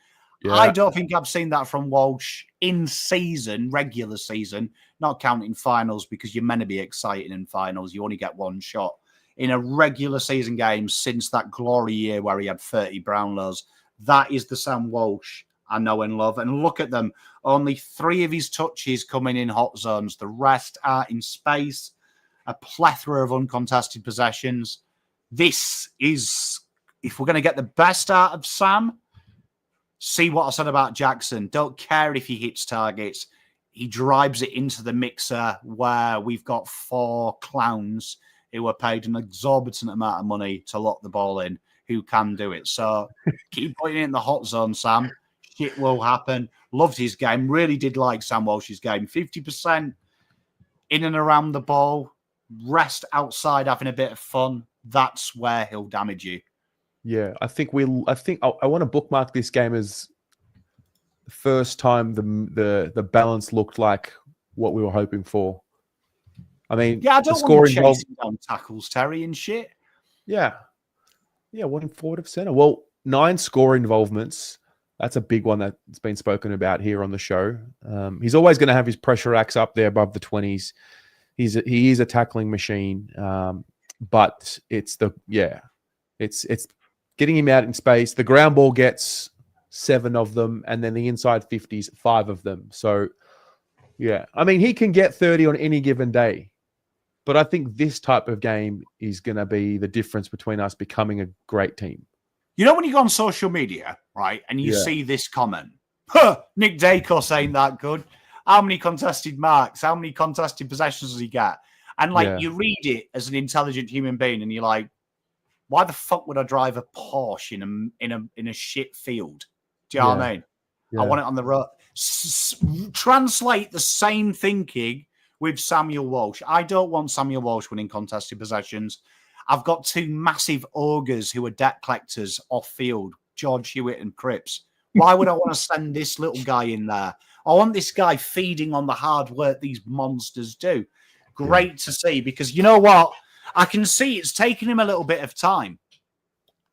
Yeah. I don't think I've seen that from Walsh in season, regular season, not counting finals because you're meant to be exciting in finals. You only get one shot. In a regular season game since that glory year where he had 30 Brownlows, that is the Sam Walsh I know and love. And look at them. Only 3 of his touches coming in hot zones. The rest are in space. A plethora of uncontested possessions. This is, if we're going to get the best out of Sam, see what I said about Jackson. Don't care if he hits targets. He drives it into the mixer where we've got 4 clowns who are paid an exorbitant amount of money to lock the ball in, who can do it. So keep putting it in the hot zone, Sam. Shit will happen. Loved his game. Really did like Sam Walsh's game. 50% in and around the ball. Rest outside, having a bit of fun. That's where he'll damage you. Yeah, I think I want to bookmark this game as the first time the balance looked like what we were hoping for. I mean, yeah, I don't want to chase down tackles, Terry, and shit. Yeah, wanting forward of center. Well, 9 score involvements. That's a big one that's been spoken about here on the show. He's always going to have his pressure acts up there above the 20s. He is a tackling machine, but it's getting him out in space. The ground ball gets 7 of them, and then the inside 50s, 5 of them. So, yeah, I mean, he can get 30 on any given day. But I think this type of game is going to be the difference between us becoming a great team. You know when you go on social media, right, and you see this comment, Nick Dacos ain't that good. How many contested marks? How many contested possessions does he get? And, you read it as an intelligent human being, and you're like, why the fuck would I drive a Porsche in a shit field? Do you know what I mean? Yeah. I want it on the road. Translate the same thinking with Samuel Walsh. I don't want Samuel Walsh winning contested possessions. I've got 2 massive ogres who are debt collectors off field, George Hewitt and Cripps. Why would I want to send this little guy in there? I want this guy feeding on the hard work these monsters do. Great to see, because you know what? I can see it's taken him a little bit of time.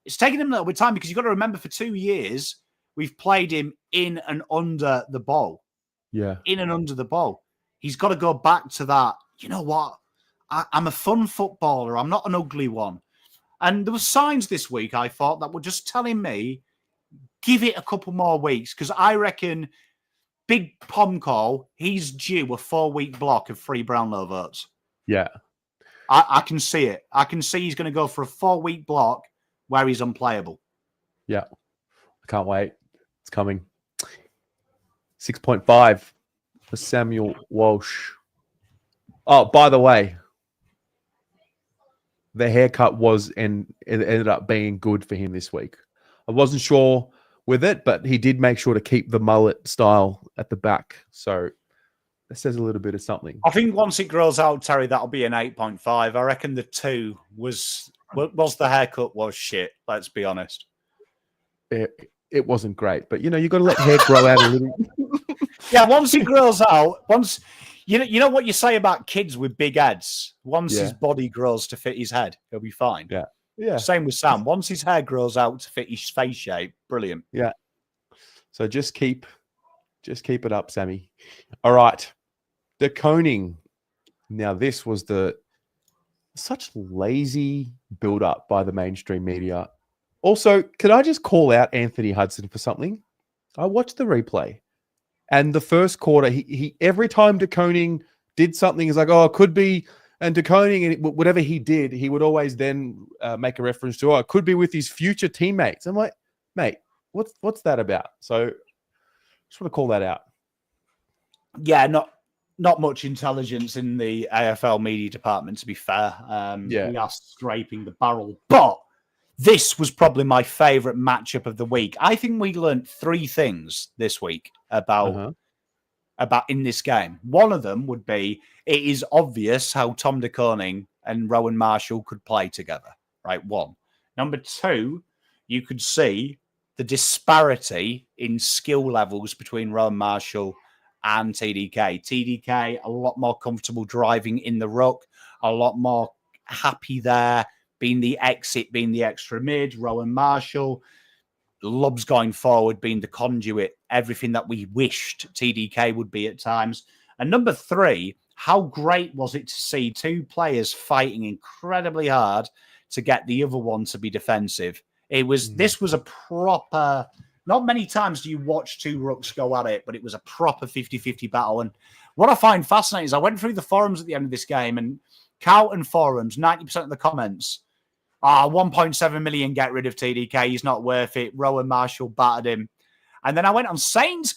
It's taken him a little bit of time because you've got to remember for 2 years, we've played him in and under the ball. Yeah. In and under the ball. He's got to go back to that. You know what? I'm a fun footballer. I'm not an ugly one. And there were signs this week, I thought, that were just telling me, give it a couple more weeks, because I reckon Big Pomco, he's due a 4-week block of 3 Brownlow votes. Yeah. I can see it. I can see he's going to go for a 4-week block where he's unplayable. Yeah. I can't wait. It's coming. 6.5 for Samuel Walsh. Oh, by the way, the haircut was and it ended up being good for him this week. I wasn't sure with it, but he did make sure to keep the mullet style at the back. So that says a little bit of something. I think once it grows out, Terry, that'll be an 8.5. I reckon the 2 was the haircut was shit. Let's be honest. It wasn't great, but you got to let hair grow out a little. Yeah, once it grows out, you know what you say about kids with big heads. Once his body grows to fit his head, he'll be fine. Yeah. Yeah. Same with Sam. Once his hair grows out to fit his face shape, brilliant. Yeah. So just keep it up, Sammy. All right. De Koning. Now, this was such lazy build-up by the mainstream media. Also, can I just call out Anthony Hudson for something? I watched the replay. And the first quarter, he every time De Koning did something, he's like, oh, it could be. And De Koning, and whatever he did, he would always then make a reference to, oh, it could be with his future teammates. I'm like, mate, what's that about? So just want to call that out. Yeah, not much intelligence in the AFL media department, to be fair. We are scraping the barrel. But this was probably my favourite matchup of the week. I think we learned 3 things this week about in this game. One of them would be, it is obvious how Tom De Koning and Rowan Marshall could play together, right? 1. Number 2, you could see the disparity in skill levels between Rowan Marshall and TDK. TDK, a lot more comfortable driving in the ruck, a lot more happy there, being the exit, being the extra mid. Rowan Marshall loves going forward, being the conduit, everything that we wished TDK would be at times. And number 3, how great was it to see 2 players fighting incredibly hard to get the other one to be defensive? This was a proper, not many times do you watch 2 rooks go at it, but it was a proper 50-50 battle. And what I find fascinating is I went through the forums at the end of this game, and Carlton forums, 90% of the comments, 1.7 million, get rid of TDK, he's not worth it. Rowan Marshall battered him. And then I went on Saints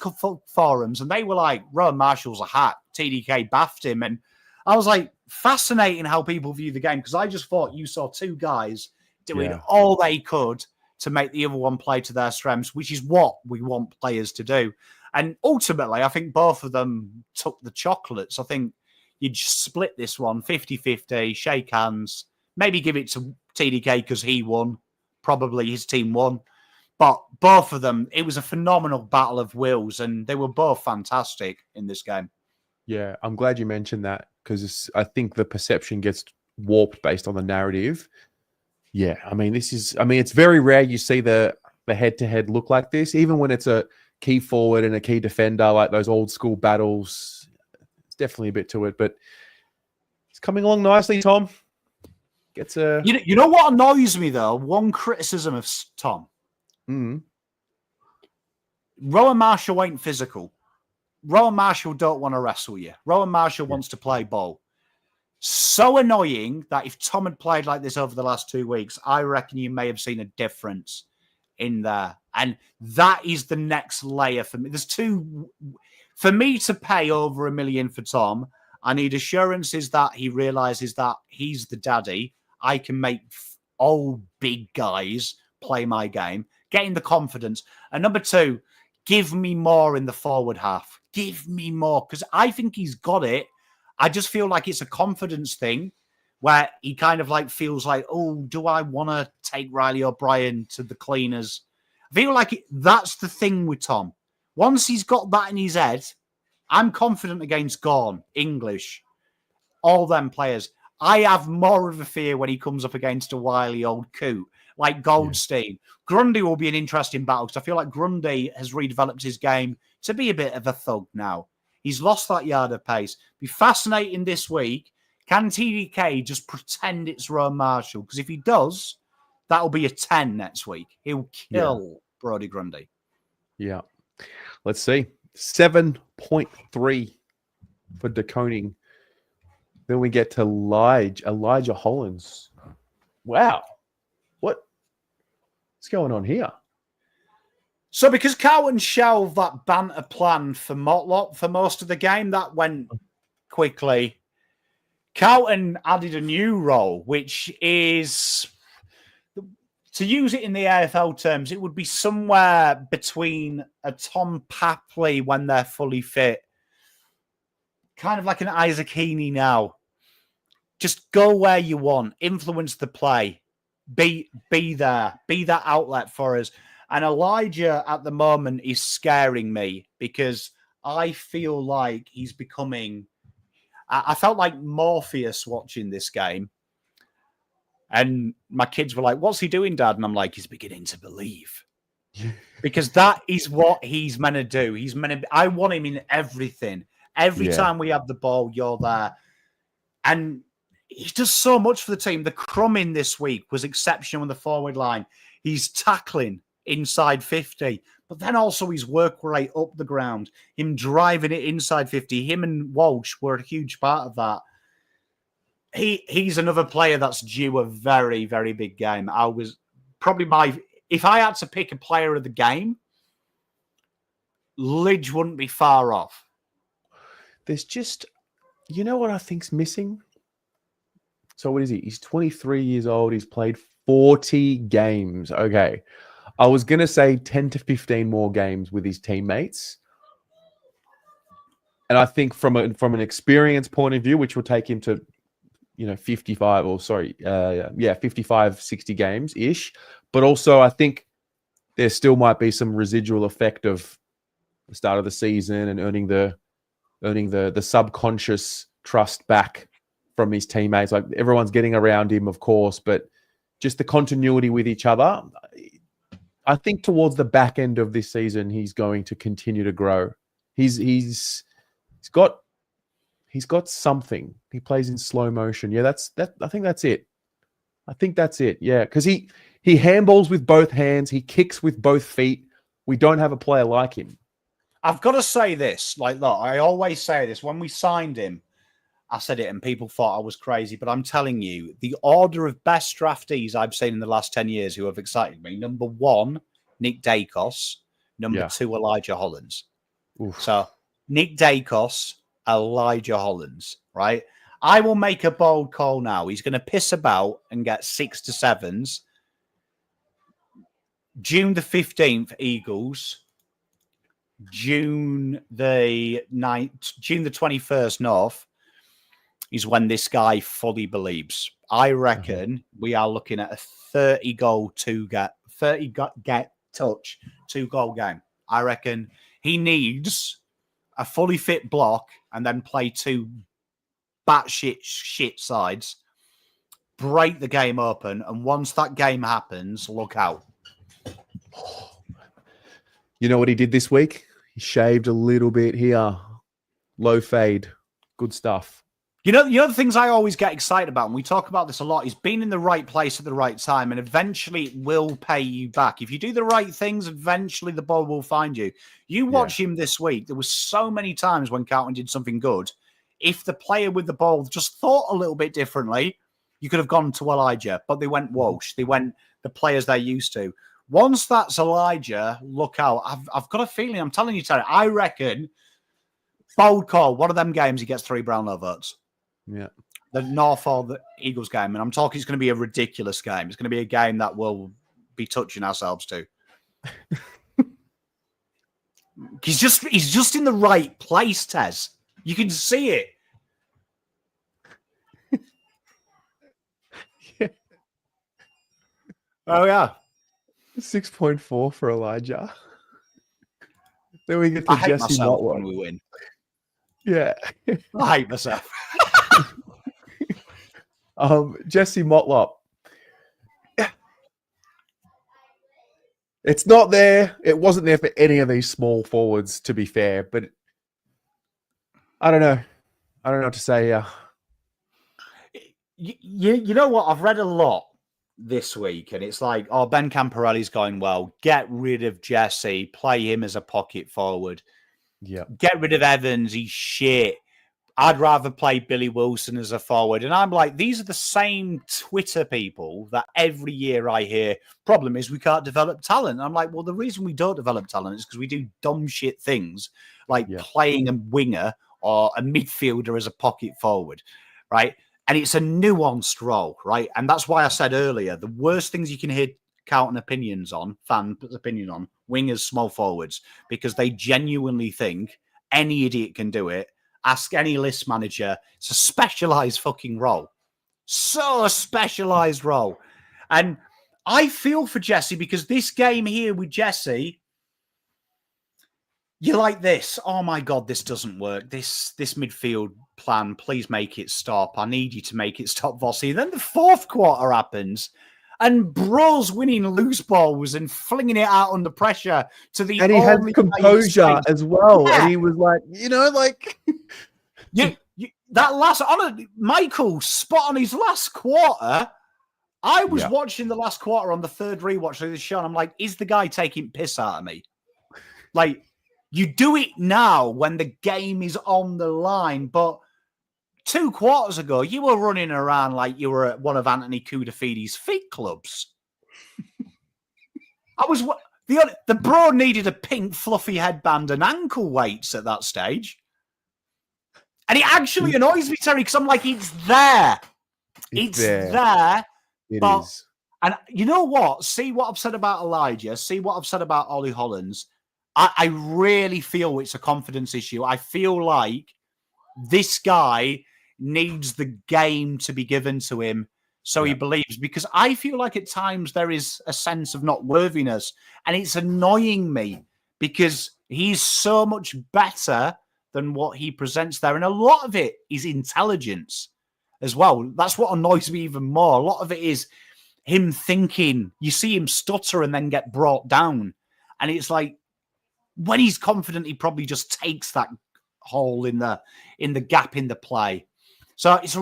forums, and they were like, Rowan Marshall's a hack. TDK baffed him. And I was like, fascinating how people view the game, because I just thought you saw 2 guys doing all they could to make the other one play to their strengths, which is what we want players to do. And ultimately, I think both of them took the chocolates. I think you just split this one 50-50, shake hands, maybe give it to TDK because he won. Probably his team won. But both of them, it was a phenomenal battle of wills, and they were both fantastic in this game. Yeah, I'm glad you mentioned that, because I think the perception gets warped based on the narrative. Yeah, it's very rare you see the head-to-head look like this, even when it's a key forward and a key defender, like those old school battles. It's definitely a bit to it, but it's coming along nicely, Tom. You know what annoys me, though? One criticism of Tom. Rowan Marshall ain't physical. Rowan Marshall don't want to wrestle you. Rowan Marshall wants to play ball. So annoying that if Tom had played like this over the last 2 weeks, I reckon you may have seen a difference in there. And that is the next layer for me. For me to pay over $1 million for Tom, I need assurances that he realizes that he's the daddy. I can make old big guys play my game, getting the confidence. And number 2, give me more in the forward half. Give me more, because I think he's got it. I just feel like it's a confidence thing where he kind of like feels like, oh, do I want to take Riley O'Brien to the cleaners? I feel like that's the thing with Tom. Once he's got that in his head, I'm confident against Gawn, English, all them players. I have more of a fear when he comes up against a wily old coot like Goldstein. Yeah. Grundy will be an interesting battle, because I feel like Grundy has redeveloped his game to be a bit of a thug now. He's lost that yard of pace. Be fascinating this week. Can TDK just pretend it's Rome Marshall? Because if he does, that'll be a 10 next week. He'll kill Brody Grundy. Yeah. Let's see. 7.3 for De Koning. Then we get to Elijah Hollins. Wow. What's going on here? So because Carlton shelved that banter plan for Motlop for most of the game, that went quickly. Carlton added a new role, which is, to use it in the AFL terms, it would be somewhere between a Tom Papley when they're fully fit, kind of like an Isaac Heaney now. Just go where you want, influence the play, be there, be that outlet for us. And Elijah at the moment is scaring me because I feel like he's becoming... I felt like Morpheus watching this game. And my kids were like, what's he doing, Dad? And I'm like, he's beginning to believe. Because that is what he's meant to do. He's meant to... I want him in everything. Every time we have the ball, you're there. And he does so much for the team. The crumbing this week was exceptional on the forward line. He's tackling inside 50, but then also his work rate up the ground, him driving it inside 50. Him and Walsh were a huge part of that. He's another player that's due a very, very big game. I was probably if I had to pick a player of the game, Lidge wouldn't be far off. There's just, you know what I think's missing? So what is he? He's 23 years old. He's played 40 games. Okay. I was going to say 10 to 15 more games with his teammates. And I think from an experience point of view, which will take him to, 55, 55, 60 games-ish. But also I think there still might be some residual effect of the start of the season and earning the subconscious trust back from his teammates. Like everyone's getting around him, of course, but just the continuity with each other. I think towards the back end of this season, he's going to continue to grow. He's got something. He plays in slow motion. Yeah, I think that's it. Yeah, because he handballs with both hands. He kicks with both feet. We don't have a player like him. I've got to say this. Like, look, I always say this. When we signed him, I said it and people thought I was crazy, but I'm telling you, the order of best draftees I've seen in the last 10 years who have excited me. Number 1, Nick Dacos. Number 2, Elijah Hollins. Oof. So Nick Dacos, Elijah Hollins, right? I will make a bold call now. He's going to piss about and get 6 to 7s. June the 15th, Eagles. June the 21st, North. Is when this guy fully believes. I reckon we are looking at a 30 get touch, 2-goal game. I reckon he needs a fully fit block and then play 2 batshit shit sides, break the game open, and once that game happens, look out. You know what he did this week? He shaved a little bit here. Low fade. Good stuff. You know the things I always get excited about, and we talk about this a lot, is being in the right place at the right time, and eventually it will pay you back. If you do the right things, eventually the ball will find you. You watch him this week, there was so many times when Carlton did something good. If the player with the ball just thought a little bit differently, you could have gone to Elijah, but they went Walsh. They went the players they're used to. Once that's Elijah, look out. I've got a feeling, I'm telling you, Terry, I reckon, bold call, one of them games he gets 3 Brownlow votes. Yeah. The North or the Eagles game. And I'm talking it's going to be a ridiculous game. It's going to be a game that we'll be touching ourselves to. He's just in the right place, Tez. You can see it. Yeah. Oh, yeah. 6.4 for Elijah. Then we get to Jesse Motlop when we win. Yeah. I hate myself. Jesse Motlop. It's not there. It wasn't there for any of these small forwards, to be fair. But I don't know. I don't know what to say here. You know what? I've read a lot this week, and it's like, oh, Ben Camporelli's going well. Get rid of Jesse. Play him as a pocket forward. Yeah. Get rid of Evans. He's shit. I'd rather play Billy Wilson as a forward. And I'm like, these are the same Twitter people that every year I hear, problem is we can't develop talent. And I'm like, well, the reason we don't develop talent is because we do dumb shit things like playing a winger or a midfielder as a pocket forward, right? And it's a nuanced role, right? And that's why I said earlier, the worst things you can hear Carlton opinions on, fan opinion on, wingers, small forwards, because they genuinely think any idiot can do it. Ask any list manager. It's a specialized fucking role. So a specialized role. And I feel for Jesse because this game here with Jesse, you're like this. Oh my God, this doesn't work. This midfield plan, please make it stop. I need you to make it stop, Vossi. Then the fourth quarter happens. And Bro's winning loose balls and flinging it out under pressure to the and he had composure as well. Yeah. And he was like, that last Michael spot on his last quarter. I was watching the last quarter on the third rewatch of this show, and I'm like, is the guy taking piss out of me? Like, you do it now when the game is on the line, but 2 quarters ago, you were running around like you were at one of Anthony Kudafidi's feet clubs. The bro needed a pink fluffy headband and ankle weights at that stage. And it actually annoys me, Terry, because I'm like, it's there. It's there. It is. And you know what? See what I've said about Elijah. See what I've said about Ollie Hollands. I really feel it's a confidence issue. I feel like this guy needs the game to be given to him so he believes, because I feel like at times there is a sense of not worthiness, and it's annoying me because he's so much better than what he presents there, and a lot of it is intelligence as well. That's what annoys me even more. A lot of it is him thinking. You see him stutter and then get brought down, and it's like when he's confident, he probably just takes that hole in the gap in the play. So it's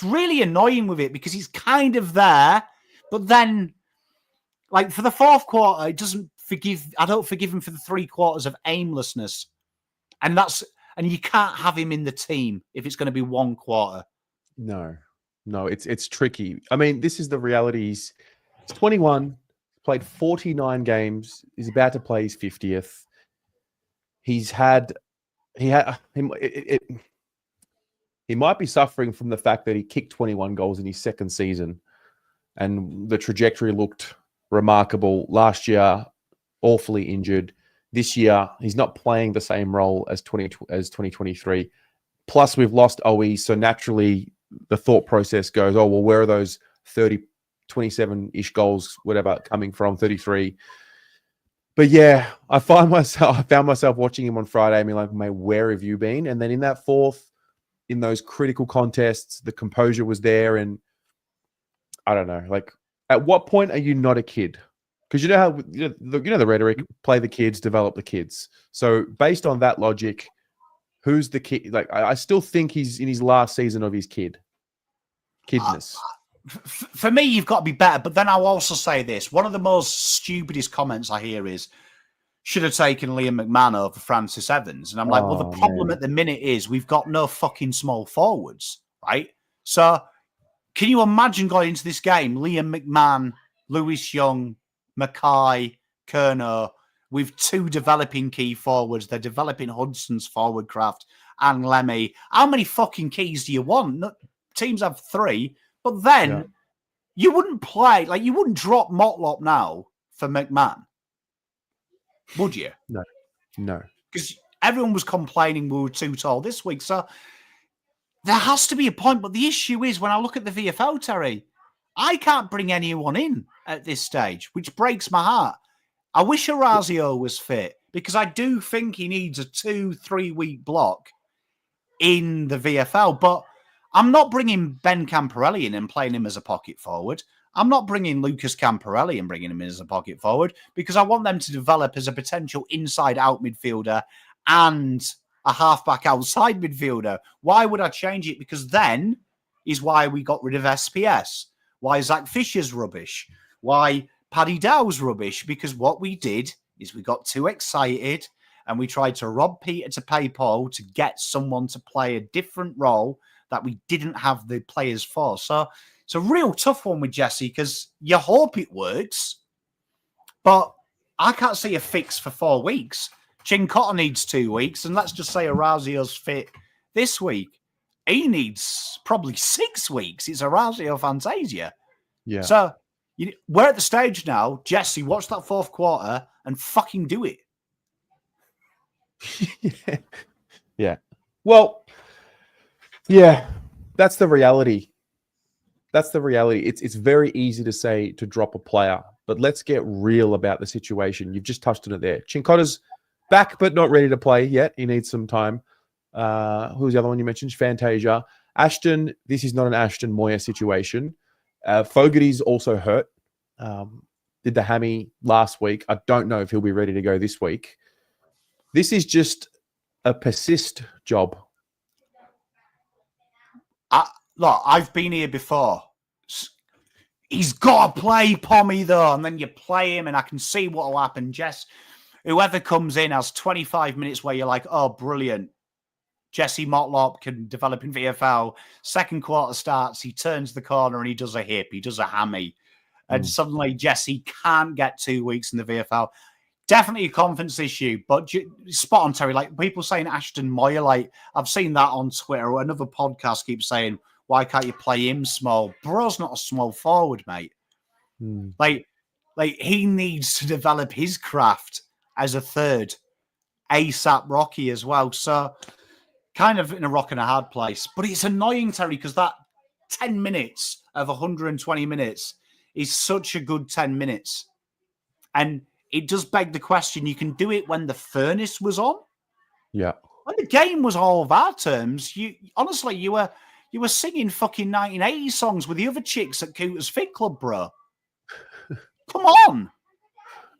really annoying with it because he's kind of there, but then, like for the fourth quarter, I don't forgive him for the 3 quarters of aimlessness, and you can't have him in the team if it's going to be 1 quarter. No, it's tricky. I mean, this is the reality. He's 21, played 49 games. He's about to play his 50th. He might be suffering from the fact that he kicked 21 goals in his second season, and the trajectory looked remarkable. Last year, awfully injured. This year, he's not playing the same role as 2023. Plus, we've lost OE, so naturally, the thought process goes, oh, well, where are those 30, 27-ish goals, whatever, coming from, 33? But yeah, I found myself watching him on Friday. I mean, like, mate, where have you been? And then in that fourth, in those critical contests, the composure was there. And I don't know, like, at what point are you not a kid? Because you know how, the rhetoric, play the kids, develop the kids. So based on that logic, who's the kid? Like, I still think he's in his last season of his kidness. For me, you've got to be better. But then I'll also say this. One of the most stupidest comments I hear is, should have taken Liam McMahon over Francis Evans. And I'm like, well, the problem at the minute is we've got no fucking small forwards, right? So can you imagine going into this game, Liam McMahon, Lewis Young, Mackay, Kerno, with 2 developing key forwards. They're developing Hudson's forward craft and Lemmy. How many fucking keys do you want? Teams have 3, but then you wouldn't play, like you wouldn't drop Motlop now for McMahon. Would you? No. Because everyone was complaining we were too tall this week. So there has to be a point. But the issue is when I look at the VFL, Terry, I can't bring anyone in at this stage, which breaks my heart. I wish Orazio was fit because I do think he needs a 2-3 week block in the VFL. But I'm not bringing Ben Camporelli in and playing him as a pocket forward. I'm not bringing Lucas Camporelli and bringing him in as a pocket forward because I want them to develop as a potential inside-out midfielder and a halfback outside midfielder. Why would I change it? Because then is why we got rid of SPS, why Zach Fisher's rubbish, why Paddy Dow's rubbish, because what we did is we got too excited and we tried to rob Peter to pay Paul to get someone to play a different role that we didn't have the players for. So it's a real tough one with Jesse because you hope it works, but I can't see a fix for 4 weeks. Chincotta needs 2 weeks, and let's just say Orazio's fit this week. He needs probably 6 weeks. It's Orazio Fantasia. Yeah. So we're at the stage now. Jesse, watch that fourth quarter and fucking do it. Yeah. Well, yeah, that's the reality. That's the reality. It's very easy to say to drop a player, but let's get real about the situation. You've just touched on it there. Chincotta's back, but not ready to play yet. He needs some time. Who's the other one you mentioned? Fantasia. Ashton, this is not an Ashton Moyer situation. Fogarty's also hurt. Did the hammy last week. I don't know if he'll be ready to go this week. This is just a persist job. Look, I've been here before. He's got to play Pommy, though, and then you play him, and I can see what will happen. Jess, whoever comes in has 25 minutes where you're like, oh, brilliant. Jesse Motlop can develop in VFL. Second quarter starts, he turns the corner and he does a hip, he does a hammy. And suddenly Jesse can't get 2 weeks in the VFL. Definitely a confidence issue, but spot on, Terry. Like people saying Ashton Moyer, like I've seen that on Twitter. Another podcast keeps saying, why can't you play him small? Bro's not a small forward, mate. Like he needs to develop his craft as a third. ASAP Rocky as well. So kind of in a rock and a hard place. But it's annoying, Terry, because that 10 minutes of 120 minutes is such a good 10 minutes. And it does beg the question, you can do it when the furnace was on. Yeah. When the game was all of our terms, you were singing fucking 1980 songs with the other chicks at Cooter's Fit Club, bro. Come on.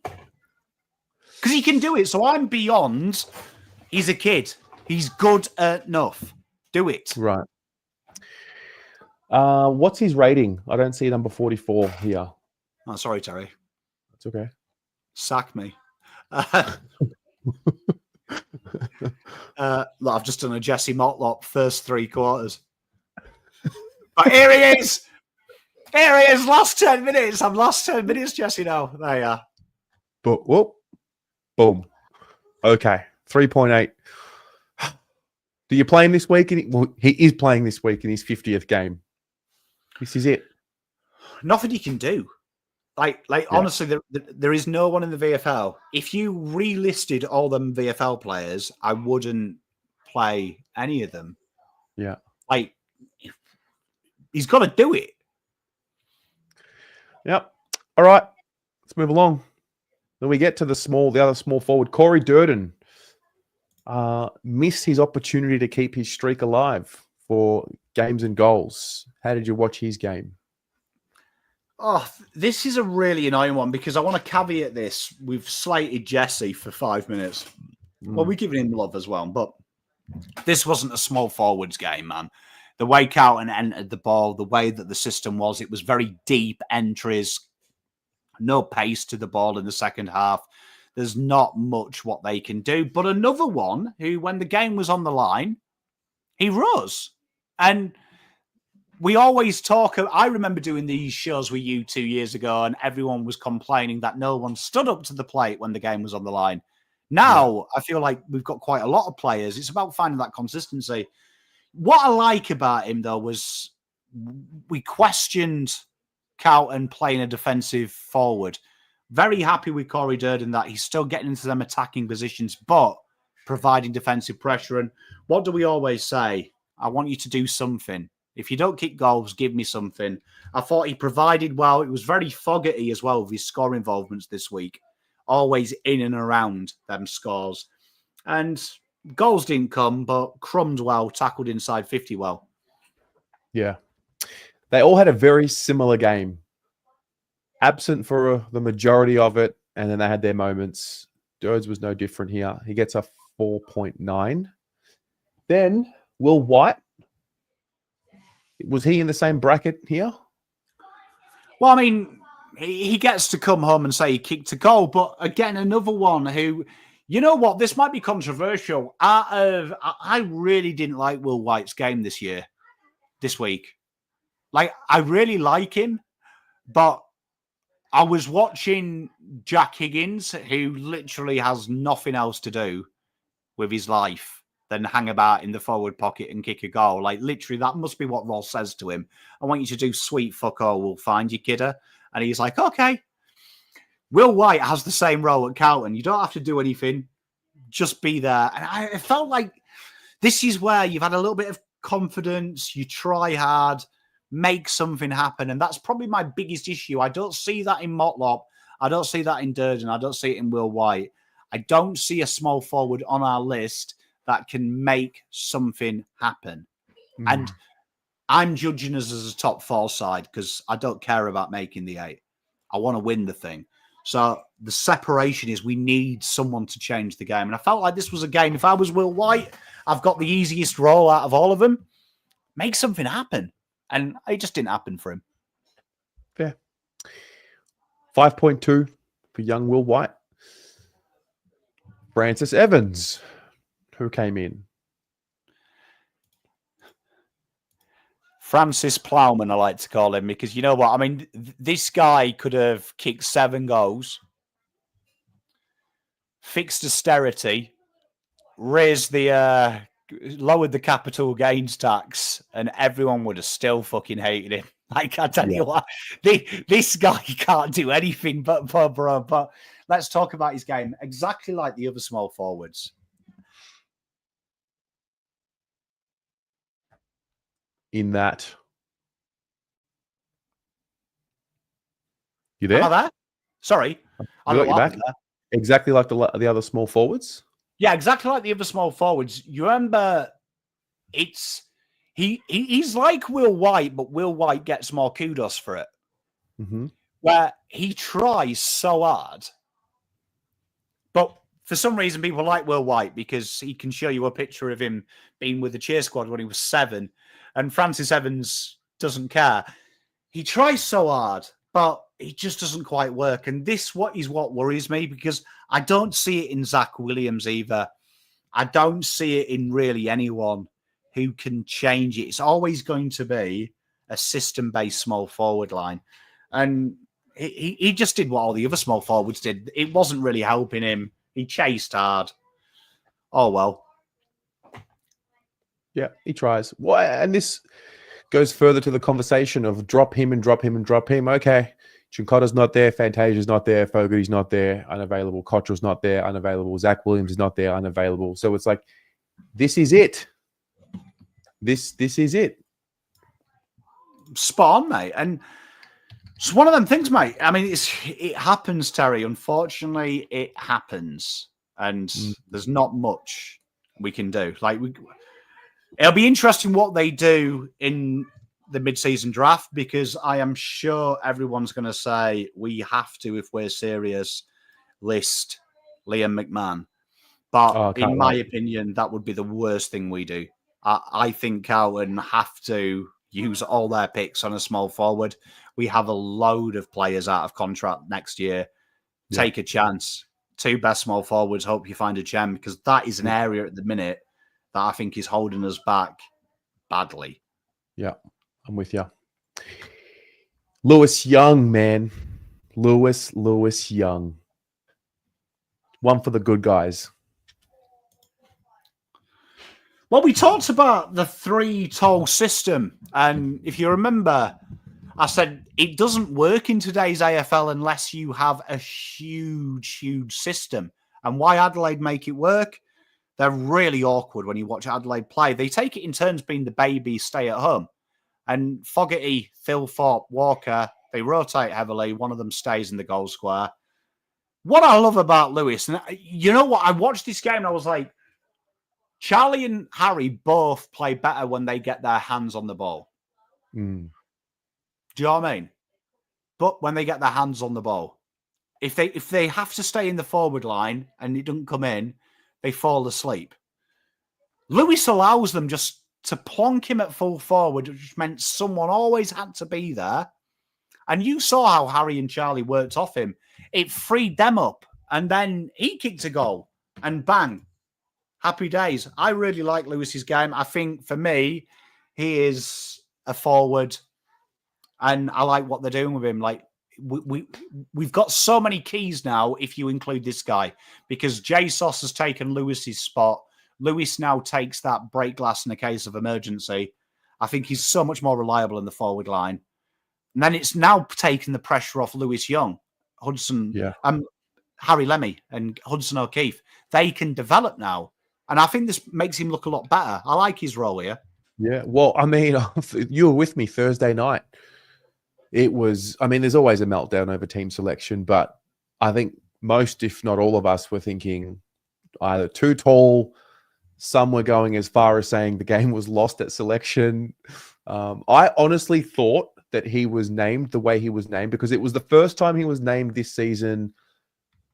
Because he can do it. So I'm beyond, he's a kid. He's good enough. Do it. Right. What's his rating? I don't see number 44 here. Oh, sorry, Terry. It's okay. Sack me. Look, I've just done a Jesse Motlop first 3 quarters. But here he is. Here he is. Last 10 minutes. I've lost 10 minutes, Jesse, now. There you are. But whoop. Boom. Okay. 3.8. Do you play him this week? He is playing this week in his 50th game. This is it. Nothing you can do. Honestly, there is no one in the VFL. If you relisted all them VFL players, I wouldn't play any of them. Yeah. He's got to do it. Yep. All right. Let's move along. Then we get to the other small forward, Corey Durden. Missed his opportunity to keep his streak alive for games and goals. How did you watch his game? Oh, this is a really annoying one because I want to caveat this. We've slated Jesse for 5 minutes. Well, we're giving him love as well, but this wasn't a small forwards game, man. The way Carlton entered the ball, the way that the system was, it was very deep entries, no pace to the ball in the second half. There's not much what they can do. But another one who, when the game was on the line, he rose. And we always talk. I remember doing these shows with you 2 years ago, and everyone was complaining that no one stood up to the plate when the game was on the line. Now, I feel like we've got quite a lot of players. It's about finding that consistency. What I like about him, though, was we questioned Carlton playing a defensive forward. Very happy with Corey Durden that he's still getting into them attacking positions, but providing defensive pressure. And what do we always say? I want you to do something. If you don't kick goals, give me something. I thought he provided well. It was very Fogarty as well with his score involvements this week. Always in and around them scores. And goals didn't come, but crumbed well, tackled inside 50 well. Yeah. They all had a very similar game. Absent for the majority of it, and then they had their moments. Durds was no different here. He gets a 4.9. Then Will White. Was he in the same bracket here? Well, I mean, he gets to come home and say he kicked a goal, but again, another one who, you know what, this might be controversial. I really didn't like Will White's game this week. Like, I really like him, but I was watching Jack Higgins, who literally has nothing else to do with his life than hang about in the forward pocket and kick a goal. Like, literally, that must be what Ross says to him. I want you to do sweet fuck all, we'll find you, kidder. And he's like, okay. Will White has the same role at Carlton. You don't have to do anything. Just be there. And I felt like this is where you've had a little bit of confidence. You try hard, make something happen. And that's probably my biggest issue. I don't see that in Motlop. I don't see that in Durden. I don't see it in Will White. I don't see a small forward on our list that can make something happen. And I'm judging us as a top 4 side because I don't care about making the 8. I want to win the thing. So the separation is we need someone to change the game. And I felt like this was a game. If I was Will White, I've got the easiest role out of all of them. Make something happen. And it just didn't happen for him. Fair. 5.2 for young Will White. Francis Evans, who came in. Francis Plowman, I like to call him, because you know what? I mean, this guy could have kicked 7 goals, fixed austerity, raised the lowered the capital gains tax, and everyone would have still fucking hated him. Like, I tell you what, this guy can't do anything but bro. But let's talk about his game. Exactly like the other small forwards. In that, you there? Am I there? Sorry, I got you back. Exactly like the other small forwards. Yeah, exactly like the other small forwards. You remember, he's like Will White, but Will White gets more kudos for it. Mm-hmm. Where he tries so hard, but for some reason people like Will White because he can show you a picture of him being with the cheer squad when he was 7, and Francis Evans doesn't care. He tries so hard, but it just doesn't quite work. And this is what worries me, because I don't see it in Zach Williams either. I don't see it in really anyone who can change it. It's always going to be a system-based small forward line. And he just did what all the other small forwards did. It wasn't really helping him. He chased hard. Oh, well. Yeah, he tries. Well, and this goes further to the conversation of drop him and drop him and drop him. Okay, Chincotta's not there. Fantasia's not there. Fogarty's not there. Unavailable. Cottrell's not there. Unavailable. Zach Williams is not there. Unavailable. So it's like, this is it. This is it. Spot on, mate. And it's one of them things, mate. I mean, it happens, Terry. Unfortunately, it happens. And there's not much we can do. Like, it'll be interesting what they do in the mid-season draft, because I am sure everyone's going to say we have to, if we're serious, list Liam McMahon. But in my opinion, that would be the worst thing we do. I think Carlton have to use all their picks on a small forward. We have a load of players out of contract next year. Yeah. Take a chance. 2 best small forwards. Hope you find a gem, because that is an area at the minute that I think is holding us back badly. Yeah, I'm with you. Lewis Young, man. Lewis Young. One for the good guys. Well, we talked about the 3-toll system. And if you remember, I said it doesn't work in today's AFL unless you have a huge system. And why Adelaide make it work? They're really awkward when you watch Adelaide play. They take it in turns being the baby, stay at home. And Fogarty, Thilthorpe, Walker, they rotate heavily. One of them stays in the goal square. What I love about Lewis, and you know what? I watched this game and I was like, Charlie and Harry both play better when they get their hands on the ball. Do you know what I mean? But when they get their hands on the ball, if they have to stay in the forward line and it doesn't come in, they fall asleep. Lewis allows them just to plonk him at full forward, which meant someone always had to be there. And you saw how Harry and Charlie worked off him. It freed them up. And then he kicked a goal and bang, happy days. I really like Lewis's game. I think for me, he is a forward and I like what they're doing with him. Like we've got so many keys now if you include this guy because Jesus has taken Lewis's spot. Lewis now takes that break glass in a case of emergency. I think he's so much more reliable in the forward line. And then it's now taken the pressure off Lewis Young, Hudson, Harry Lemmy and Hudson O'Keefe. They can develop now. And I think this makes him look a lot better. I like his role here. Yeah. Well, I mean, you were with me Thursday night. It was, I mean, there's always a meltdown over team selection, but I think most, if not all of us, were thinking either too tall. Some were going as far as saying the game was lost at selection. I honestly thought that he was named the way he was named because it was the first time he was named this season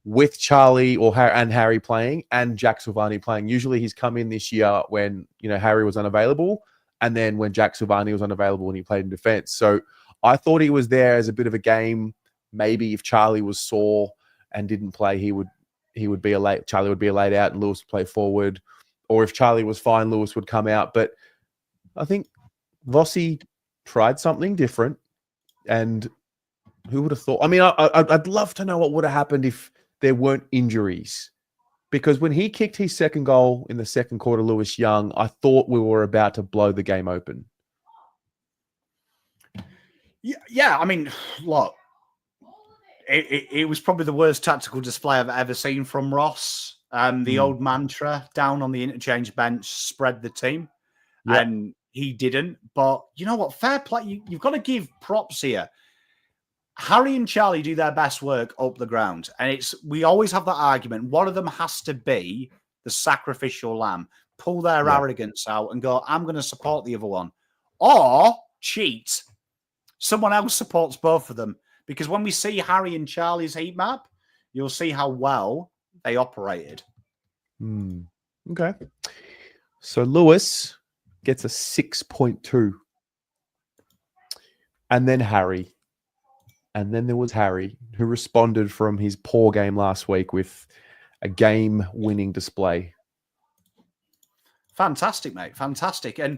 with Charlie and Harry playing and Jack Silvani playing. Usually he's come in this year when, Harry was unavailable and then when Jack Silvani was unavailable and he played in defense. So I thought he was there as a bit of a game. Maybe if Charlie was sore and didn't play, Charlie would be a laid out and Lewis would play forward. Or if Charlie was fine, Lewis would come out. But I think Vossi tried something different. And who would have thought? I mean, I'd love to know what would have happened if there weren't injuries. Because when he kicked his second goal in the second quarter, Lewis Young, I thought we were about to blow the game open. Yeah. I mean, look, it was probably the worst tactical display I've ever seen from Ross. The old mantra, down on the interchange bench, spread the team. Yep. And he didn't. But you know what? Fair play. You've got to give props here. Harry and Charlie do their best work up the ground. And we always have that argument. One of them has to be the sacrificial lamb, pull their arrogance out and go, I'm going to support the other one. Or cheat. Someone else supports both of them. Because when we see Harry and Charlie's heat map, you'll see how well they operated. Okay. So Lewis gets a 6.2. And then Harry. And then there was Harry, who responded from his poor game last week with a game-winning display. Fantastic, mate. Fantastic. And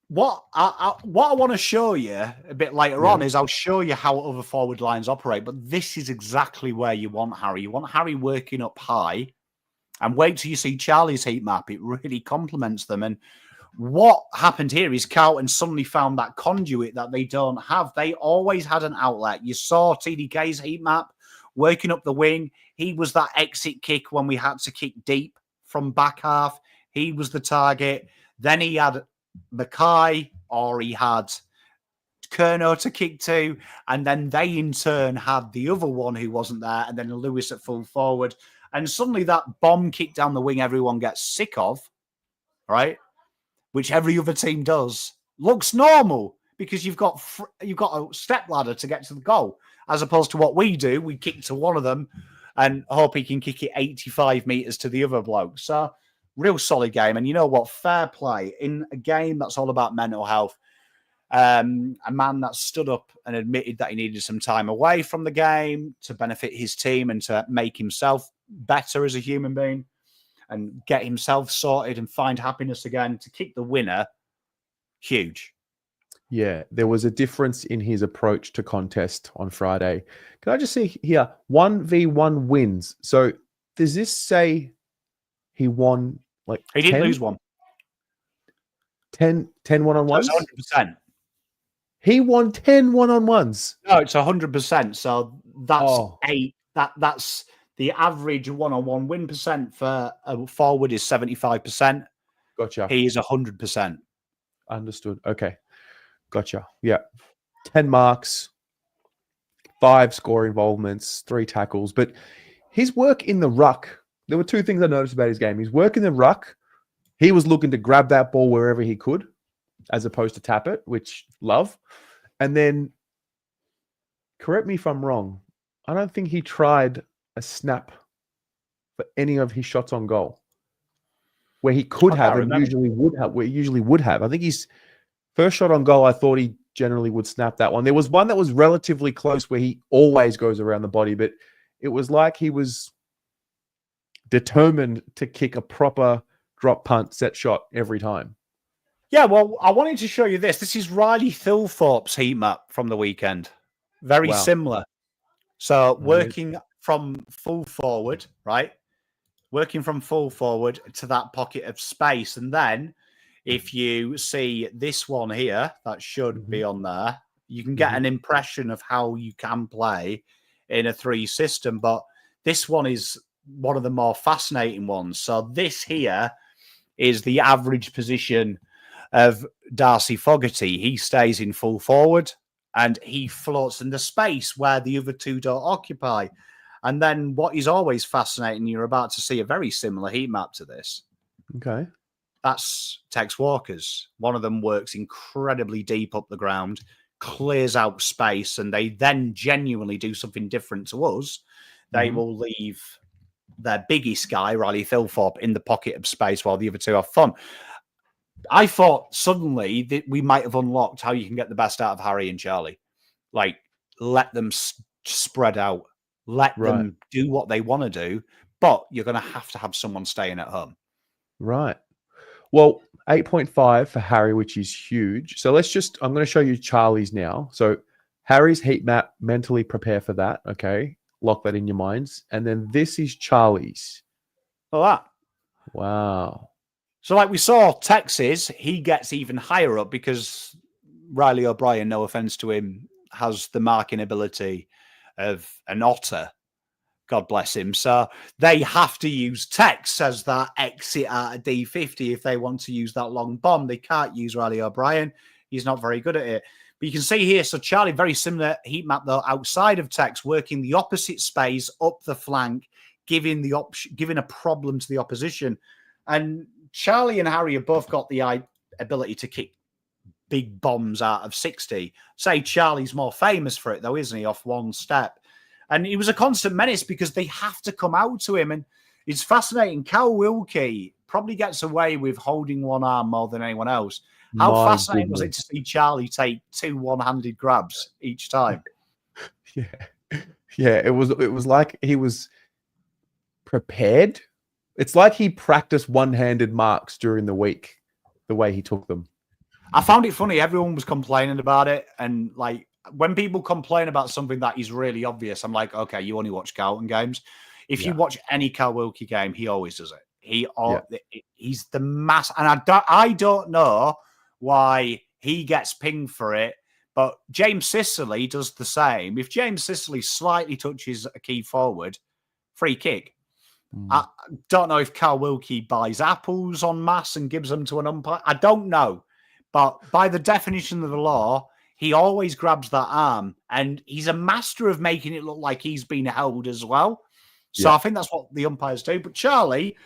what I want to show you a bit later on is I'll show you how other forward lines operate. But this is exactly where you want Harry. You want Harry working up high. And wait till you see Charlie's heat map. It really complements them. And what happened here is Carlton suddenly found that conduit that they don't have. They always had an outlet. You saw TDK's heat map working up the wing. He was that exit kick when we had to kick deep from back half. He was the target. Then he had Mackay or he had Kerno to kick to. And then they in turn had the other one who wasn't there. And then Lewis at full forward. And suddenly that bomb kick down the wing everyone gets sick of, right? Which every other team does, looks normal because you've got a step ladder to get to the goal, as opposed to what we do. We kick to one of them and hope he can kick it 85 meters to the other bloke. So real solid game. And you know what? Fair play in a game that's all about mental health. A man that stood up and admitted that he needed some time away from the game to benefit his team and to make himself better as a human being and get himself sorted and find happiness again, to kick the winner, huge. Yeah, there was a difference in his approach to contest on Friday. Can I just see here, 1v1 wins. So does this say he won like He didn't lose one. 10 one-on-ones? So it's 100%. He won 10 one-on-ones. No, it's 100%. So that's that's the average one-on-one win percent for a forward is 75%. Gotcha. He is 100%. Understood. Okay. Gotcha. Yeah. 10 marks, 5 score involvements, 3 tackles. But his work in the ruck, there were 2 things I noticed about his game. His work in the ruck, he was looking to grab that ball wherever he could, as opposed to tap it, which love. And then, correct me if I'm wrong, I don't think he tried a snap for any of his shots on goal. where he could I have can't and remember. usually would have. I think his first shot on goal, I thought he generally would snap that one. There was one that was relatively close where he always goes around the body, but it was like he was determined to kick a proper drop punt set shot every time. Yeah, well, I wanted to show you this. This is Riley Thilthorpe's heat map from the weekend. Very Wow. similar. So Amazing. working from full forward, right? Working from full forward to that pocket of space. And then if you see this one here, that should be on there, you can get an impression of how you can play in a 3 system. But this one is one of the more fascinating ones. So this here is the average position of Darcy Fogarty. He stays in full forward and he floats in the space where the other two don't occupy. And then what is always fascinating, you're about to see a very similar heat map to this. Okay. That's Tex Walker's. One of them works incredibly deep up the ground, clears out space, and they then genuinely do something different to us. They will leave their biggest guy, Riley Thilthorpe, in the pocket of space while the other two have fun. I thought suddenly that we might have unlocked how you can get the best out of Harry and Charlie. Like, let them spread out. Let them do what they want to do, but you're going to have someone staying at home. Right. Well, 8.5 for Harry, which is huge. So I'm going to show you Charlie's now. So Harry's heat map, mentally prepare for that. Okay. Lock that in your minds. And then this is Charlie's. Oh, that. Wow. So like we saw Texas, he gets even higher up because Riley O'Brien, no offense to him, has the marking ability of an otter. God bless him. So they have to use Tex as that exit out of D50 if they want to use that long bomb. They can't use Riley O'Brien. He's not very good at it. But you can see here, so Charlie, very similar heat map though, outside of Tex, working the opposite space up the flank, giving a problem to the opposition. And Charlie and Harry have both got the ability to kick big bombs out of 60. Say Charlie's more famous for it, though, isn't he? Off one step. And he was a constant menace because they have to come out to him. And it's fascinating. Cal Wilkie probably gets away with holding one arm more than anyone else. How fascinating was it to see Charlie take 2 one-handed grabs each time? Yeah, it was like he was prepared. It's like he practiced one-handed marks during the week, the way he took them. I found it funny. Everyone was complaining about it. And like when people complain about something that is really obvious, I'm like, okay, you only watch Carlton games. If you watch any Cal Wilkie game, he always does it. He's the mass. And I don't know why he gets pinged for it, but James Sicily does the same. If James Sicily slightly touches a key forward, free kick. I don't know if Cal Wilkie buys apples en masse and gives them to an umpire. I don't know. But by the definition of the law, he always grabs that arm. And he's a master of making it look like he's been held as well. So I think that's what the umpires do. But Charlie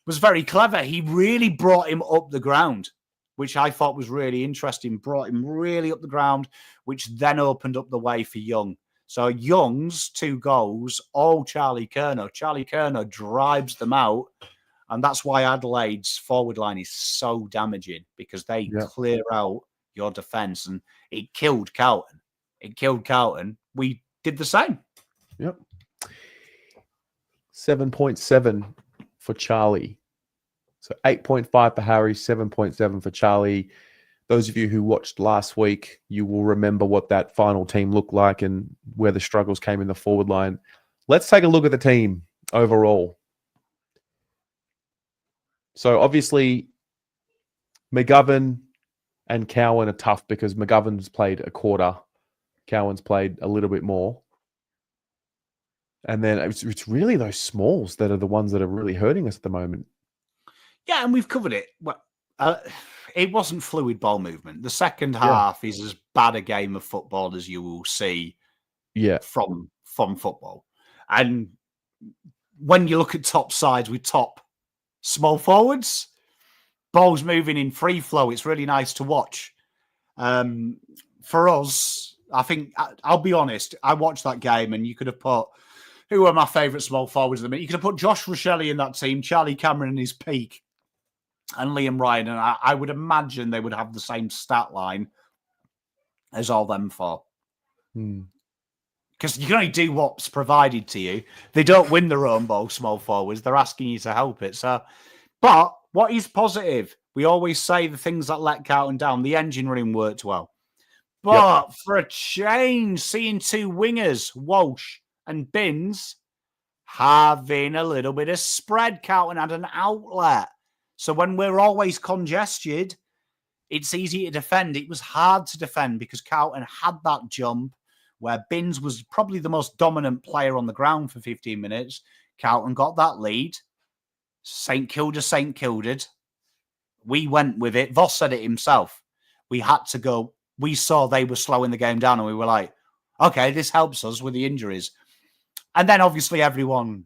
was very clever. He really brought him up the ground, which I thought was really interesting. Brought him really up the ground, which then opened up the way for Young. So Young's 2 goals, all Charlie Curnow. Charlie Curnow drives them out. And that's why Adelaide's forward line is so damaging, because they clear out your defence. And it killed Carlton. We did the same. Yep. 7.7 for Charlie. So 8.5 for Harry, 7.7 for Charlie. Those of you who watched last week, you will remember what that final team looked like and where the struggles came in the forward line. Let's take a look at the team overall. So obviously, McGovern and Cowan are tough because McGovern's played a quarter. Cowan's played a little bit more. And then it's really those smalls that are the ones that are really hurting us at the moment. Yeah, and we've covered it. Well, it wasn't fluid ball movement. The second half is as bad a game of football as you will see from football. And when you look at top sides with top small forwards, balls moving in free flow, it's really nice to watch. For us, I think, I'll be honest, I watched that game and you could have put, who are my favourite small forwards at the minute? You could have put Josh Rochelle in that team, Charlie Cameron in his peak. and Liam Ryan, and I would imagine they would have the same stat line as all them four. Because you can only do what's provided to you. They don't win their own ball, small forwards. They're asking you to help it. So, but what is positive? We always say the things that let Carlton down. The engine room worked well. But for a change, seeing two wingers, Walsh and Binns, having a little bit of spread. Carlton had an outlet. So when we're always congested, it's easy to defend. It was hard to defend because Carlton had that jump where Binns was probably the most dominant player on the ground for 15 minutes. Carlton got that lead. St Kilda. We went with it. Voss said it himself. We had to go. We saw they were slowing the game down and we were like, okay, this helps us with the injuries. And then obviously everyone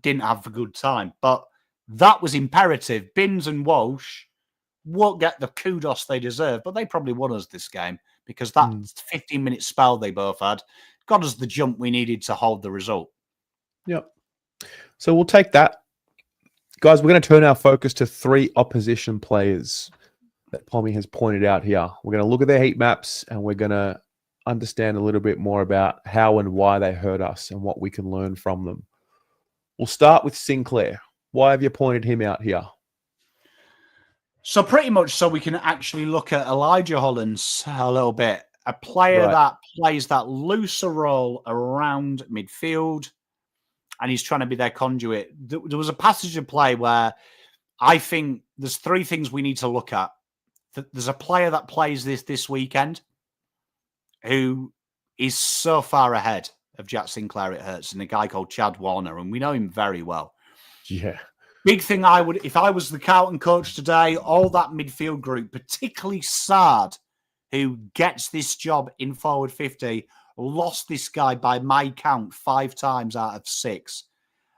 didn't have a good time. But that was imperative. Binns and Walsh won't get the kudos they deserve, but they probably won us this game because that 15-minute spell they both had got us the jump we needed to hold the result. Yep. So we'll take that. Guys, we're going to turn our focus to 3 opposition players that Pommy has pointed out here. We're going to look at their heat maps and we're going to understand a little bit more about how and why they hurt us and what we can learn from them. We'll start with Sinclair. Why have you pointed him out here? So pretty much so we can actually look at Elijah Hollins a little bit. A player that plays that looser role around midfield and he's trying to be their conduit. There was a passage of play where I think there's 3 things we need to look at. There's a player that plays this weekend who is so far ahead of Jack Sinclair, it hurts, and a guy called Chad Warner, and we know him very well. Yeah. Big thing I would, if I was the Carlton coach today, all that midfield group, particularly Sard, who gets this job in forward 50, lost this guy by my count 5 times out of 6.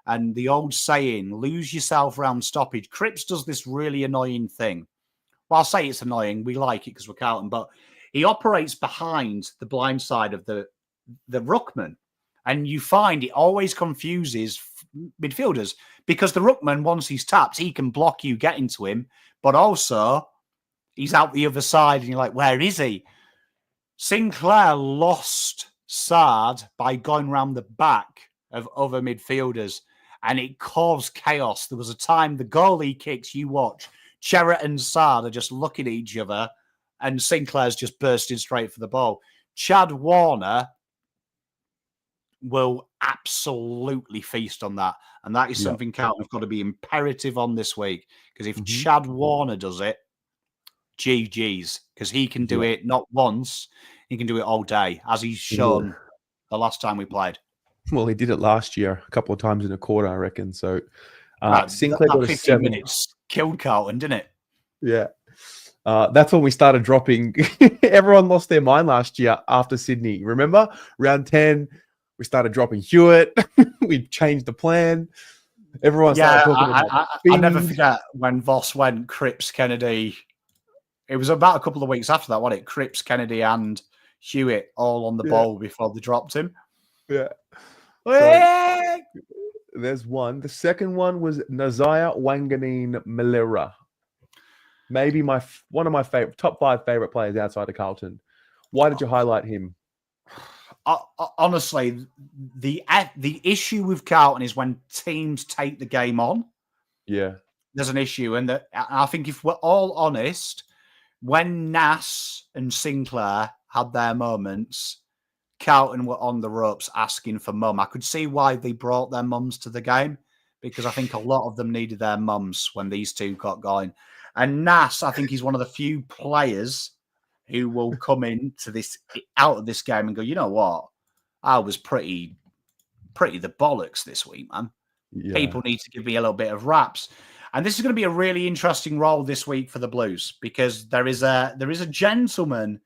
And the old saying, lose yourself round stoppage. Cripps does this really annoying thing. Well, I'll say it's annoying. We like it because we're Carlton, but he operates behind the blind side of the ruckman. And you find it always confuses midfielders because the ruckman, once he's tapped, he can block you getting to him, but also he's out the other side and you're like, where is he? Sinclair lost Sard by going round the back of other midfielders and it caused chaos. There was a time the goalie kicks, you watch, Cherrett and Sard are just looking at each other and Sinclair's just bursting straight for the ball. Chad Warner will absolutely feast on that. And that is something Carlton have got to be imperative on this week. Because if Chad Warner does it, GG's. Because he can do it not once, he can do it all day, as he's shown the last time we played. Well, he did it last year a couple of times in a quarter, I reckon. So Sinclair that got 15 minutes killed Carlton, didn't it? Yeah. That's when we started dropping. Everyone lost their mind last year after Sydney. Remember? Round 10, we started dropping Hewitt. We changed the plan. Everyone started talking about I'll never forget when Voss went Cripps, Kennedy. It was about a couple of weeks after that, wasn't it? Cripps, Kennedy and Hewitt all on the ball before they dropped him. Yeah. So, there's one. The second one was Nazaya Wanganeen Malera. Maybe one of my top 5 favorite players outside of Carlton. Why did you highlight him? Honestly, the issue with Carlton is when teams take the game on. Yeah, there's an issue, and I think if we're all honest, when Nass and Sinclair had their moments, Carlton were on the ropes asking for mum. I could see why they brought their mums to the game because I think a lot of them needed their mums when these two got going. And Nass, I think he's one of the few players who will come out of this game and go, you know what? I was pretty the bollocks this week, man. Yeah. People need to give me a little bit of raps. And this is going to be a really interesting role this week for the Blues because there is a gentleman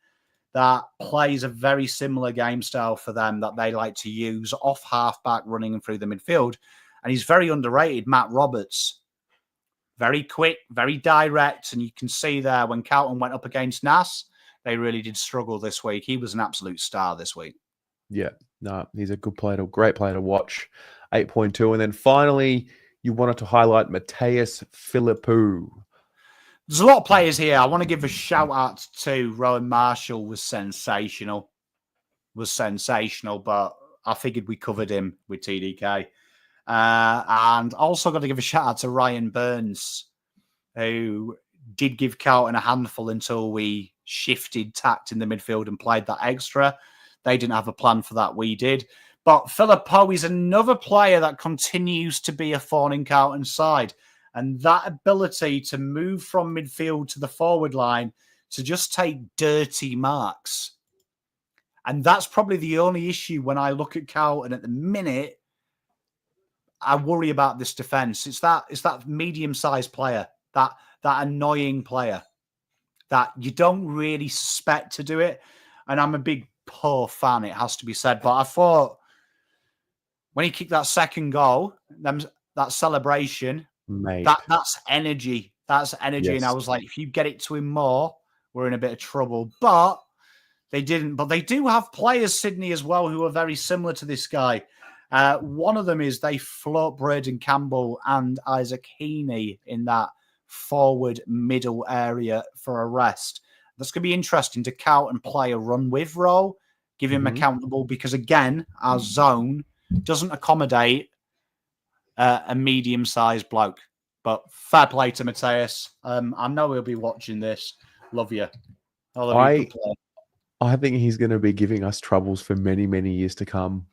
that plays a very similar game style for them that they like to use off halfback running through the midfield. And he's very underrated, Matt Roberts. Very quick, very direct. And you can see there when Carlton went up against Nass, they really did struggle this week. He was an absolute star this week. Yeah, no, he's a great player to watch. 8.2. And then finally, you wanted to highlight Mateus Philippou. There's a lot of players here. I want to give a shout out to Rowan Marshall. Was sensational, but I figured we covered him with TDK. And also got to give a shout out to Ryan Burns, who did give Carlton a handful until we shifted tact in the midfield and played that extra. They didn't have a plan for that. We did. But Philip Poe is another player that continues to be a thorn in Carlton's side. And that ability to move from midfield to the forward line to just take dirty marks. And that's probably the only issue when I look at Carlton at the minute. I worry about this defence. It's that medium-sized player, that annoying player that you don't really suspect to do it. And I'm a big Poe fan, it has to be said. But I thought when he kicked that second goal, that celebration, that's energy. That's energy. Yes. And I was like, if you get it to him more, we're in a bit of trouble. But they didn't. But they do have players, Sydney, as well, who are very similar to this guy. One of them is they float Braden Campbell and Isaac Heaney in that forward middle area for a rest. That's going to be interesting to count and play a run with role, give him accountable, because again, our zone doesn't accommodate a medium-sized bloke. But fair play to Mateus. I know he'll be watching this. Love you. I think he's going to be giving us troubles for many, many years to come.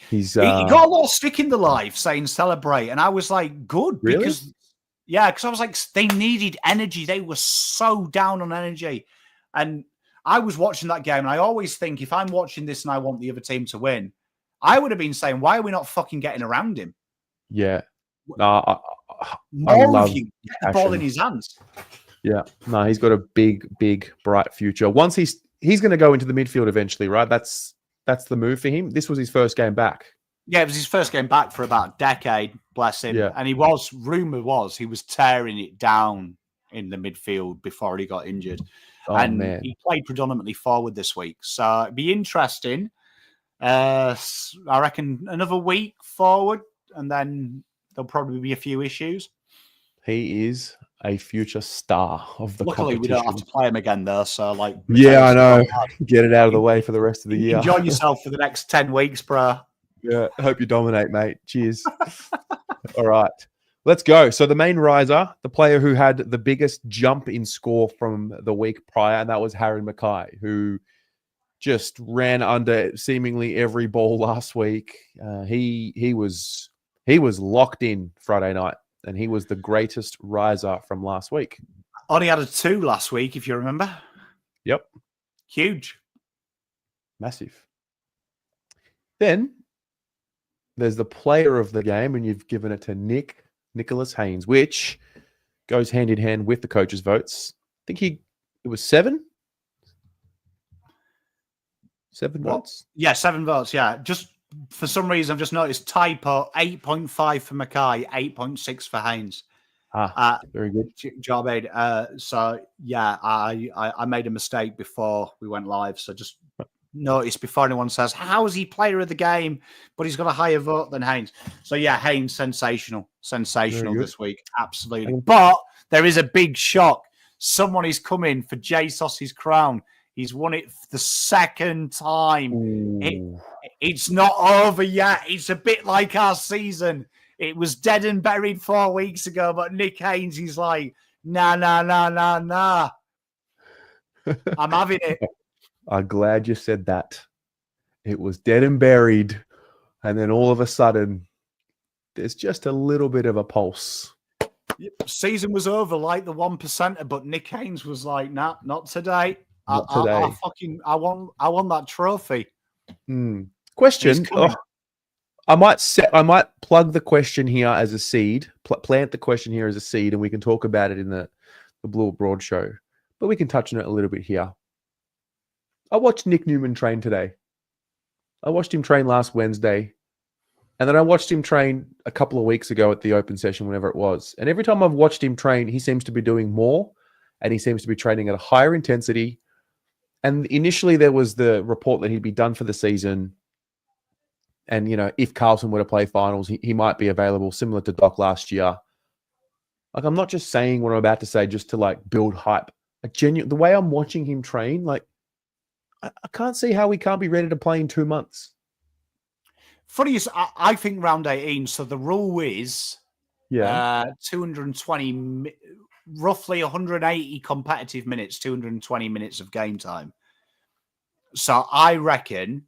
He got a lot of stick in the live saying celebrate, and I was like, good. Really? Because I was like, they needed energy. They were so down on energy. And I was watching that game, and I always think if I'm watching this and I want the other team to win, I would have been saying, why are we not fucking getting around him? Yeah. No, more of you. Get the ball in his hands. Yeah. No, he's got a big, big, bright future. Once he's going to go into the midfield eventually, right? That's the move for him. This was his first game back. Yeah, it was his first game back for about a decade, bless him. Yeah. And rumor was he was tearing it down in the midfield before he got injured. Man. He played predominantly forward this week. So it'd be interesting. I reckon another week forward, and then there'll probably be a few issues. He is a future star of the Luckily, competition. we don't have to play him again, though. So, yeah, I know. Get it out of the way for the rest of the year. Enjoy yourself for the next 10 weeks, bro. Yeah, hope you dominate, mate. Cheers. All right, let's go. So the main riser, the player who had the biggest jump in score from the week prior, and that was Harry Mackay, who just ran under seemingly every ball last week. He was locked in Friday night, and he was the greatest riser from last week. Only had a 2 last week, if you remember. Yep. Huge. Massive. Then there's the player of the game, and you've given it to Nicholas Haynes, which goes hand in hand with the coaches' votes. I think it was 7? 7 votes? Yeah, 7 votes, yeah. Just for some reason, I've just noticed typo, 8.5 for Mackay, 8.6 for Haynes. Very good. Job made. So, yeah, I made a mistake before we went live. So just notice before anyone says, how is he player of the game, but he's got a higher vote than Haynes. So, yeah, Haynes, sensational this week. Absolutely. But there is a big shock. Someone is coming for JSOS's crown. He's won it for the second time. It's not over yet. It's a bit like our season. It was dead and buried 4 weeks ago, but Nick Haynes, he's like, nah. I'm having it. I'm glad you said that. It was dead and buried, and then all of a sudden, there's just a little bit of a pulse. Season was over like the 1%, but Nick Haynes was like, nah, not today. Not today. I want that trophy. Question. I might plug the question here as a seed, plant the question here as a seed, and we can talk about it in the Blue Abroad show. But we can touch on it a little bit here. I watched Nick Newman train today. I watched him train last Wednesday. And then I watched him train a couple of weeks ago at the open session, whenever it was. And every time I've watched him train, he seems to be doing more, and he seems to be training at a higher intensity. And initially there was the report that he'd be done for the season. And, if Carlton were to play finals, he might be available, similar to Doc last year. Like, I'm not just saying what I'm about to say just to like build hype. The way I'm watching him train, like, I can't see how he can't be ready to play in 2 months. Funny is, I think round 18. So the rule is 220, roughly 180 competitive minutes, 220 minutes of game time. So I reckon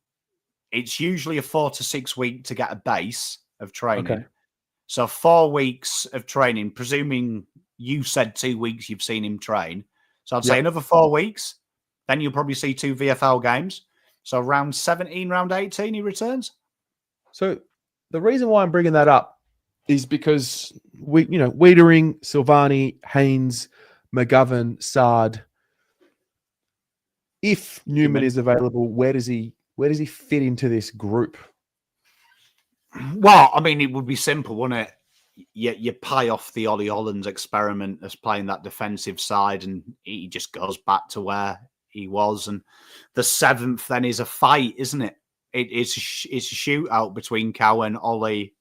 it's usually a 4 to 6 week to get a base of training. Okay. So 4 weeks of training, presuming you said 2 weeks you've seen him train. So I'd say another 4 weeks. Then you'll probably see 2 VFL games. So round 17, round 18, he returns. So the reason why I'm bringing that up is because Wiedering, Silvani, Haynes, McGovern, Sard. If Newman is available, where does he fit into this group? Well, I mean, it would be simple, wouldn't it? You pie off the Ollie Hollands experiment as playing that defensive side, and he just goes back to where he was. And the 7th then is a fight, isn't it? It's a shootout between Cow and Ollie.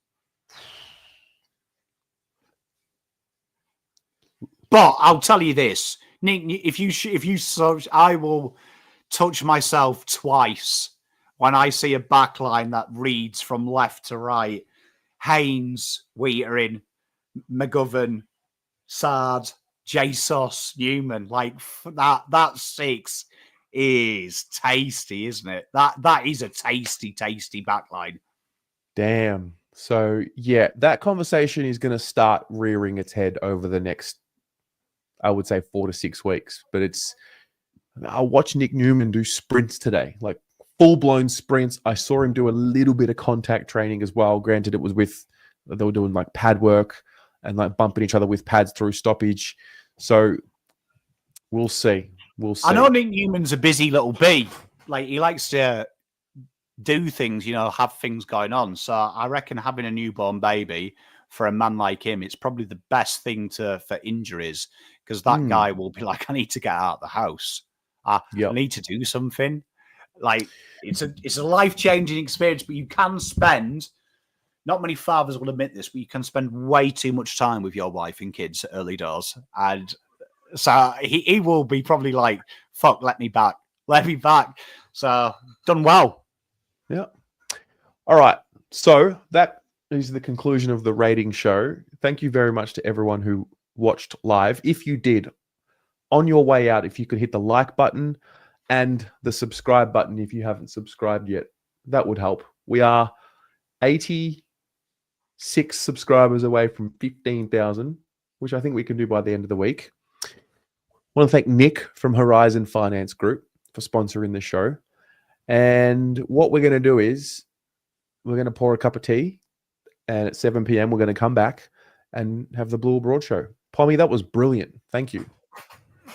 But I'll tell you this, Nick, I will touch myself twice when I see a backline that reads from left to right. Haynes, Wiedering, McGovern, Sard, Jesus, Newman. Like that 6 is tasty, isn't it? That is a tasty backline. Damn. So yeah, that conversation is going to start rearing its head over the next, I would say, 4 to 6 weeks. But I watched Nick Newman do sprints today, like full-blown sprints. I saw him do a little bit of contact training as well. Granted, they were doing like pad work and like bumping each other with pads through stoppage. So we'll see. I know Nick Newman's a busy little bee. Like, he likes to do things, have things going on. So I reckon having a newborn baby for a man like him, it's probably the best thing for injuries, because that guy will be like, I need to get out of the house. I need to do something. Like, it's a life-changing experience, but you can spend, not many fathers will admit this, but you can spend way too much time with your wife and kids early doors. And so he will be probably like, fuck, let me back. So done well. Yeah. All right. So that is the conclusion of the rating show. Thank you very much to everyone who watched live. If you did, on your way out, if you could hit the like button and the subscribe button if you haven't subscribed yet, that would help. We are 86 subscribers away from 15,000, which I think we can do by the end of the week. I want to thank Nick from Horizon Finance Group for sponsoring the show. And what we're going to do is we're going to pour a cup of tea, and at 7 p.m. we're going to come back and have the Blue Abroad show. Pommy, that was brilliant. Thank you.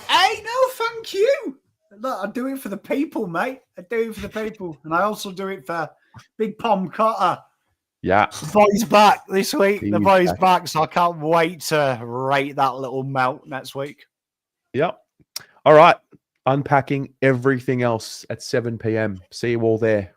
Hey, no, thank you. Look, I do it for the people, mate. I do it for the people. And I also do it for Big Pom Cotter. Yeah. The boy's back this week. The boy's back, so I can't wait to rate that little melt next week. Yep. All right. Unpacking everything else at 7 p.m. See you all there.